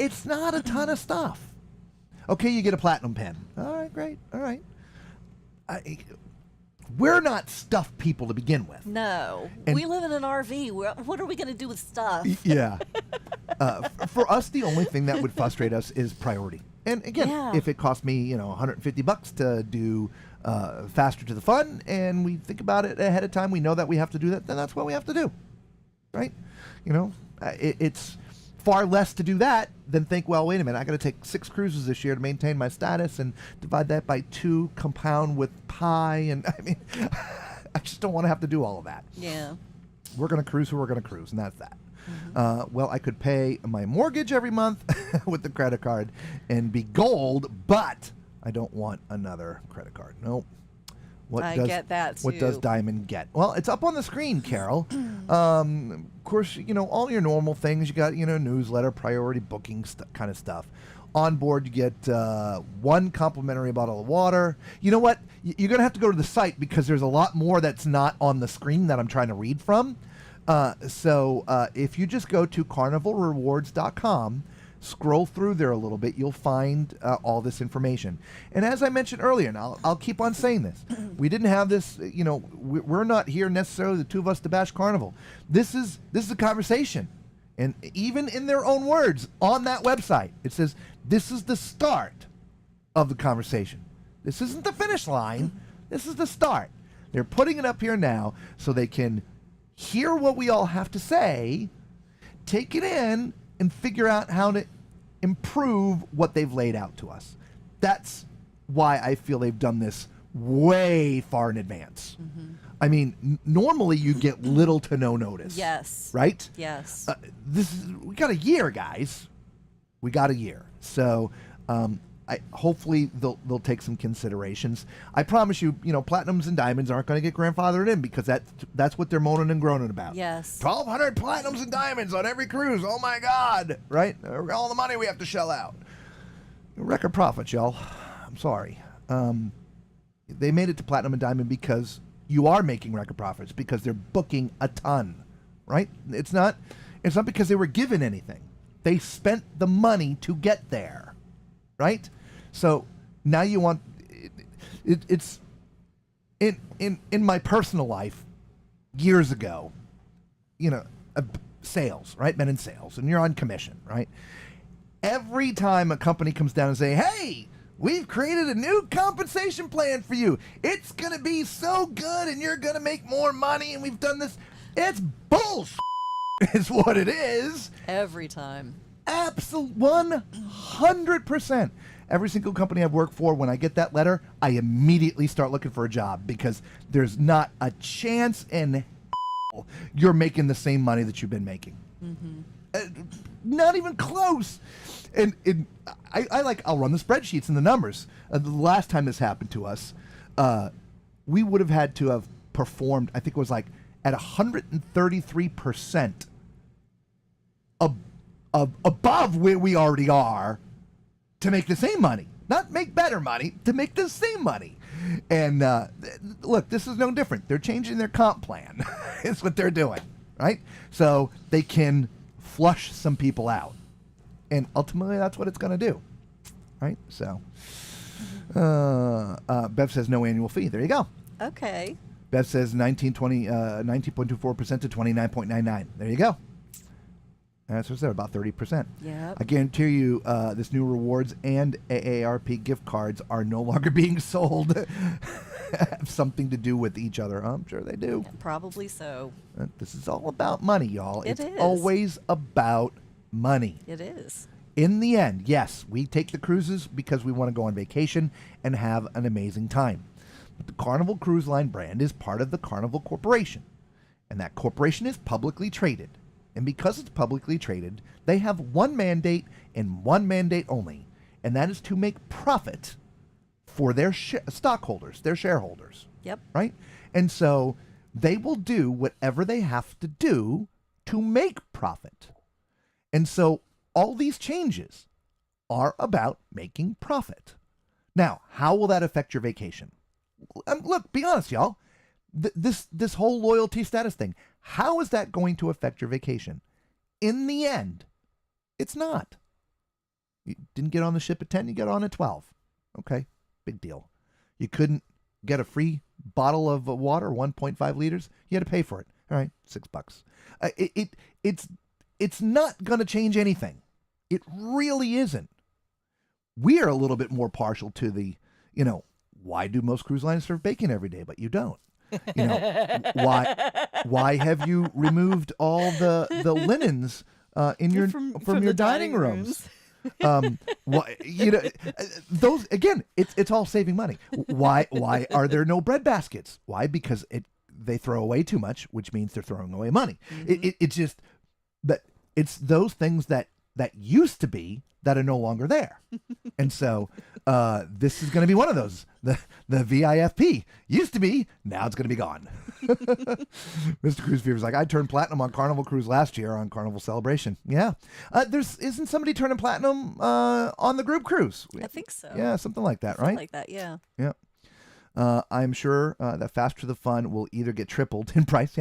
It's not a ton of stuff. Okay, you get a platinum pen. All right, great. All right. We're not stuffed people to begin with. No. And we live in an RV. What are we going to do with stuff? Yeah. For us, the only thing that would frustrate us is priority. And again, if it cost me, $150 to do faster to the fun, and we think about it ahead of time, we know that we have to do that, then that's what we have to do, right? It's far less to do that than think, well, wait a minute, I got to take 6 cruises this year to maintain my status and divide that by 2, compound with pi, and I mean, I just don't want to have to do all of that. Yeah. We're going to cruise who we're going to cruise, and that's that. Well, I could pay my mortgage every month with the credit card and be gold, but I don't want another credit card. Nope. I get that, What too. does Diamond get? Well, it's up on the screen, Carol. Of course, all your normal things. You got, newsletter, priority booking kind of stuff. On board, you get 1 complimentary bottle of water. You know what? You're going to have to go to the site because there's a lot more that's not on the screen that I'm trying to read from. So if you just go to carnivalrewards.com, scroll through there a little bit, you'll find all this information. And as I mentioned earlier, and I'll keep on saying this, we didn't have this, we're not here necessarily, the two of us, to bash Carnival. This is a conversation. And even in their own words on that website, it says this is the start of the conversation. This isn't the finish line. This is the start. They're putting it up here now so they can hear what we all have to say, take it in, and figure out how to improve what they've laid out to us. That's why I feel they've done this way far in advance. Mm-hmm. I mean, normally you get little to no notice. Yes. Right? Yes. We got a year, guys. We got a year. So hopefully they'll take some considerations. I promise you, platinums and diamonds aren't going to get grandfathered in because that's what they're moaning and groaning about. Yes. 1,200 platinums and diamonds on every cruise. Oh my God! Right? All the money we have to shell out. Record profits, y'all. I'm sorry. They made it to platinum and diamond because you are making record profits because they're booking a ton, right? It's not because they were given anything. They spent the money to get there, right? So now you want it's in my personal life years ago, sales, right? Men in sales, and you're on commission, right? Every time a company comes down and say, "Hey, we've created a new compensation plan for you. It's going to be so good and you're going to make more money and we've done this." It's bullshit is what it is. Every time. Absolute 100%. Every single company I've worked for, when I get that letter, I immediately start looking for a job because there's not a chance in you're making the same money that you've been making. Mm-hmm. Not even close. And I'll run the spreadsheets and the numbers. The last time this happened to us, we would have had to have performed, I think it was like at 133% above where we already are to make the same money. Not make better money, to make the same money. And look, this is no different. They're changing their comp plan. It's what they're doing, right? So they can flush some people out. And ultimately, that's what it's going to do, right? So, Bev says no annual fee. There you go. Okay. Bev says 19.24% to 29.99. There you go. That's what I said, about 30%. Yeah. I guarantee you, this new rewards and AARP gift cards are no longer being sold. Have something to do with each other. I'm sure they do. Yeah, probably so. This is all about money, y'all. It's always about money. It is. In the end, yes, we take the cruises because we want to go on vacation and have an amazing time. But the Carnival Cruise Line brand is part of the Carnival Corporation, and that corporation is publicly traded. And because it's publicly traded, they have one mandate and one mandate only, and that is to make profit for their stockholders, their shareholders. Yep. Right? And so they will do whatever they have to do to make profit. And so all these changes are about making profit. Now, how will that affect your vacation? Look, be honest, y'all. This whole loyalty status thing, how is that going to affect your vacation? In the end, it's not. You didn't get on the ship at 10, you got on at 12. Okay, big deal. You couldn't get a free bottle of water, 1.5 liters. You had to pay for it. All right, $6. It's not going to change anything. It really isn't. We are a little bit more partial to the, why do most cruise lines serve bacon every day, but you don't? Why have you removed all the linens in your from your dining rooms? Those again, it's all saving money. Why are there no bread baskets? Why? Because they throw away too much, which means they're throwing away money. Mm-hmm. It's just that it's those things that used to be that are no longer there. And so this is going to be one of those. The VIFP used to be, now it's going to be gone. Mr. Cruise Fever's like, I turned platinum on Carnival Cruise last year on Carnival Celebration. Yeah. Isn't somebody turning platinum on the group cruise? I think so. Yeah, something like that, right? Something like that, yeah. Yeah. I'm sure that Faster the Fun will either get tripled in price,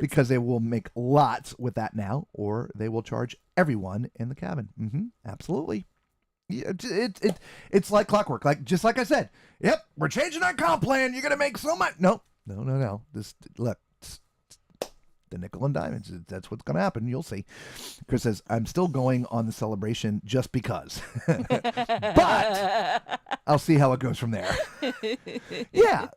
because they will make lots with that now, or they will charge everyone in the cabin. Mm-hmm, absolutely. Yeah, it's like clockwork. Just like I said, yep, we're changing our comp plan. You're going to make so much. No. Look, the nickel and diamonds. That's what's going to happen. You'll see. Chris says, I'm still going on the celebration just because. But I'll see how it goes from there. Yeah,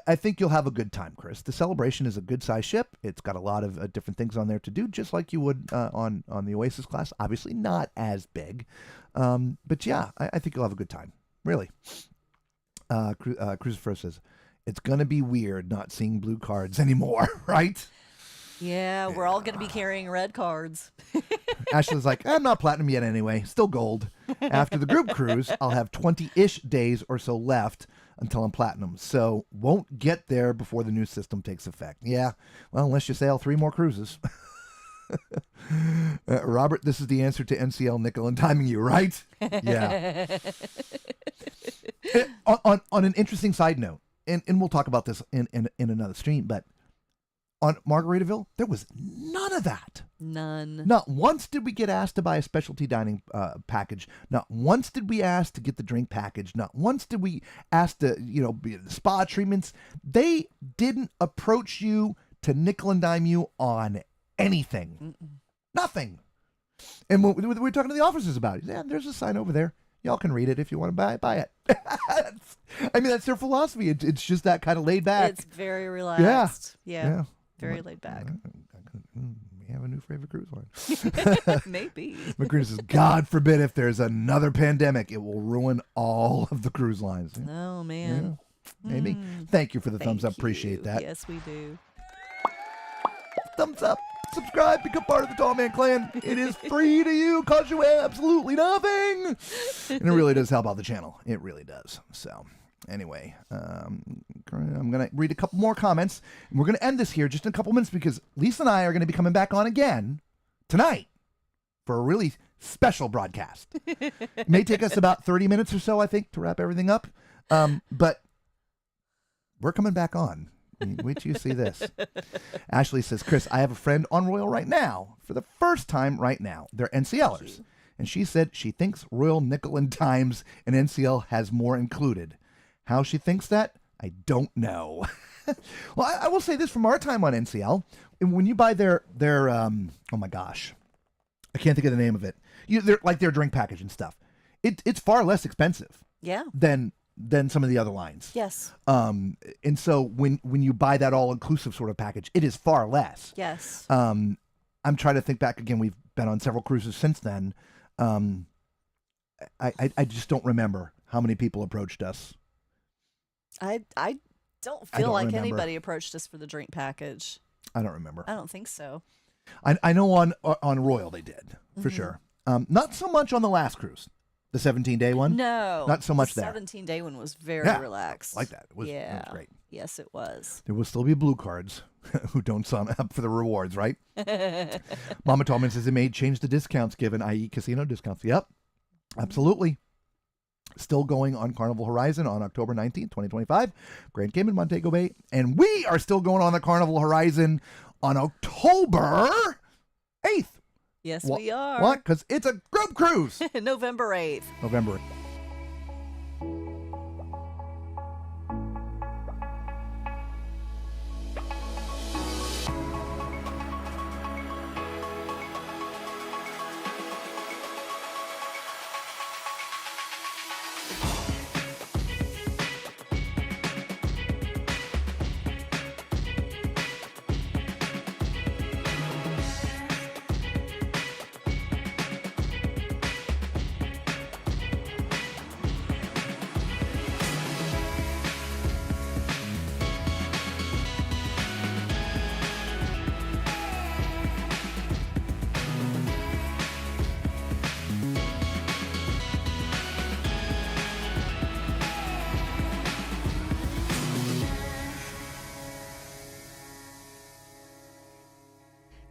I think you'll have a good time, Chris. The Celebration is a good size ship. It's got a lot of different things on there to do, just like you would on the Oasis class. Obviously, not as big, but yeah, I think you'll have a good time. Really. Crucifer says it's gonna be weird not seeing blue cards anymore, right? Yeah, we're all going to be carrying red cards. Ashley's like, I'm not platinum yet anyway. Still gold. After the group cruise, I'll have 20-ish days or so left until I'm platinum. So won't get there before the new system takes effect. Yeah, well, unless you sail 3 more cruises. Robert, this is the answer to NCL nickel and timing you, right? Yeah. on an interesting side note, and we'll talk about this in another stream, but on Margaritaville, there was none of that. None. Not once did we get asked to buy a specialty dining package. Not once did we ask to get the drink package. Not once did we ask to, be the spa treatments. They didn't approach you to nickel and dime you on anything. Nothing. And we were talking to the officers about it. Yeah, there's a sign over there. Y'all can read it if you want to buy it. That's their philosophy. It's just that kind of laid back. It's very relaxed. Yeah. Very laid back. We have a new favorite cruise line. Maybe. McCready says, God forbid if there's another pandemic, it will ruin all of the cruise lines. Oh, man. Yeah, maybe. Thank you for the thumbs up. Appreciate that. Yes, we do. Thumbs up. Subscribe. Become part of the Tall Man Clan. It is free to you. Costs you absolutely nothing. And it really does help out the channel. It really does. So anyway, I'm going to read a couple more comments. And we're going to end this here just in a couple minutes because Lisa and I are going to be coming back on again tonight for a really special broadcast. It may take us about 30 minutes or so, I think, to wrap everything up. But we're coming back on. Wait till you see this. Ashley says, Chris, I have a friend on Royal right now for the first time right now. They're NCLers. And she said she thinks Royal Nickel and Dimes and NCL has more included. How she thinks that, I don't know. Well, I will say this from our time on NCL. When you buy their oh my gosh, I can't think of the name of it. They're like their drink package and stuff. It's far less expensive. Yeah. Than some of the other lines. Yes. And so when you buy that all-inclusive sort of package, it is far less. Yes. I'm trying to think back again. We've been on several cruises since then. I just don't remember how many people approached us. I don't feel like anybody approached us for the drink package. I don't remember. I don't think so. I know on Royal they did, for sure. Not so much on the last cruise. The 17-day one? No. Not so much there. The 17-day one was very relaxed. I like that. It was great. Yes, it was. There will still be blue cards who don't sign up for the rewards, right? Mama Tallman says they may change the discounts given, i.e. casino discounts. Yep, absolutely. Still going on Carnival Horizon on October 19th, 2025. Grand Cayman, Montego Bay. And we are still going on the Carnival Horizon on October 8th. Yes, we are. What? Because it's a group cruise. November 8th. November 8th.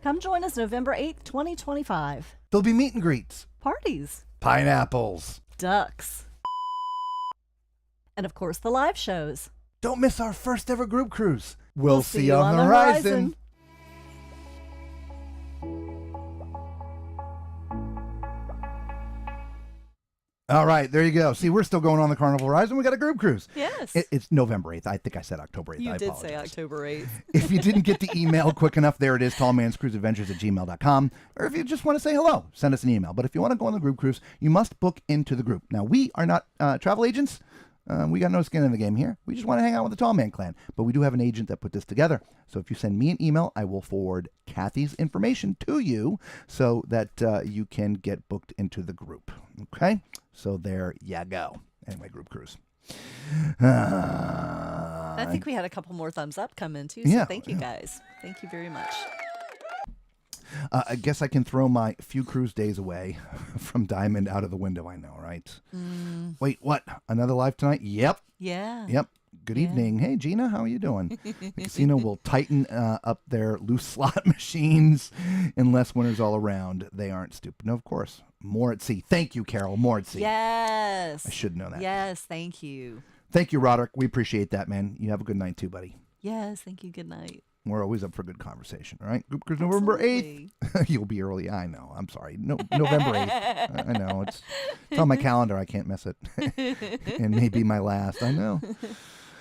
Come join us November 8th, 2025. There'll be meet and greets. Parties. Pineapples. Ducks. And of course, the live shows. Don't miss our first ever group cruise. We'll see you on the horizon. All right, there you go. See, we're still going on the Carnival Horizon. We got a group cruise. Yes. It's November 8th. I think I said October 8th. You I did apologize. say October 8th. If you didn't get the email quick enough, there it is, tallmanscruiseadventures@gmail.com. Or if you just want to say hello, send us an email. But if you want to go on the group cruise, you must book into the group. Now, we are not travel agents. We got no skin in the game here. We just want to hang out with the Tall Man Clan. But we do have an agent that put this together. So if you send me an email, I will forward Kathy's information to you so that you can get booked into the group. Okay? So there you go. Anyway, group cruise. I think we had a couple more thumbs up come in too. So thank you guys. Thank you very much. I guess I can throw my few cruise days away from Diamond out of the window. I know, right? Wait, what? Another live tonight? Yep. Yeah. Yep. Good evening. Hey, Gina, how are you doing? The casino will tighten up their loose slot machines unless winners all around. They aren't stupid. No, of course. More at sea. Thank you, Carol. More at sea. Yes. I should know that. Yes. Thank you. Thank you, Roderick. We appreciate that, man. You have a good night too, buddy. Yes. Thank you. Good night. We're always up for good conversation, all right? Group Cruise November 8th. You'll be early. I know. I'm sorry. No, November 8th. I know. It's on my calendar. I can't miss it. And maybe my last. I know.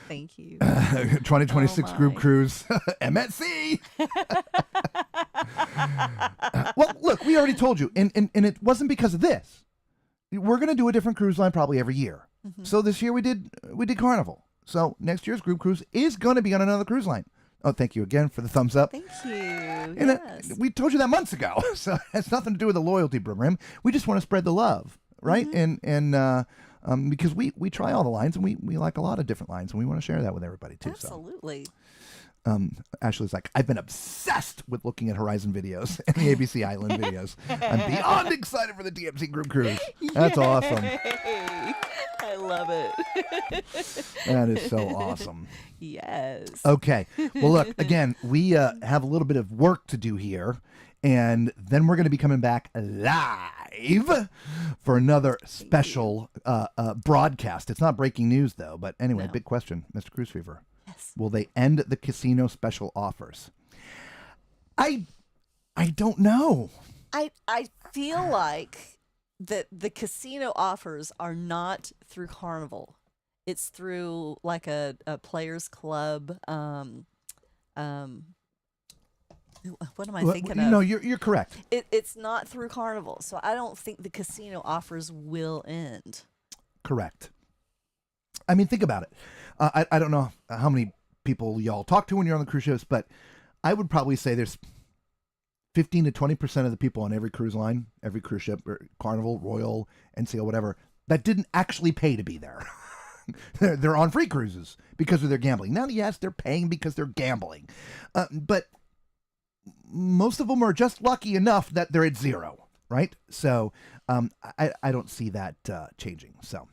Thank you. 2026 Group Cruise. MSC. Well, look, we already told you. And it wasn't because of this. We're going to do a different cruise line probably every year. So this year we did Carnival. So next year's Group Cruise is going to be on another cruise line. Oh, thank you again for the thumbs up. Thank you. And Yes. we told you that months ago, so it has nothing to do with the loyalty program. We just want to spread the love, right? And because we try all the lines, and we like a lot of different lines, and we want to share that with everybody too. Absolutely. So, Ashley's like, I've been obsessed with looking at Horizon videos and the ABC Island videos. I'm beyond excited for the DMC Group Cruise. That's awesome. Yay. I love it. That is so awesome. Yes. Okay. Well, look, again, we have a little bit of work to do here, and then we're going to be coming back live for another special broadcast. It's not breaking news, though. But anyway, No. big question, Mr. Cruise Fever. Yes. Will they end the casino special offers? I don't know. I feel like that the casino offers are not through Carnival. It's through like a players club. What am I thinking of? No, you're correct. It's not through Carnival, so I don't think the casino offers will end. Correct. I mean, think about it. I don't know how many people y'all talk to when you're on the cruise ships, but I would probably say there's 15 to 20% of the people on every cruise line, every cruise ship, or Carnival, Royal, NCL, whatever, that didn't actually pay to be there. They're on free cruises because of their gambling. Now, yes, they're paying because they're gambling. But most of them are just lucky enough that they're at zero, right? So I don't see that changing. So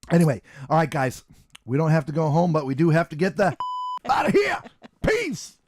anyway, all right, guys, we don't have to go home, but we do have to get the out of here. Peace.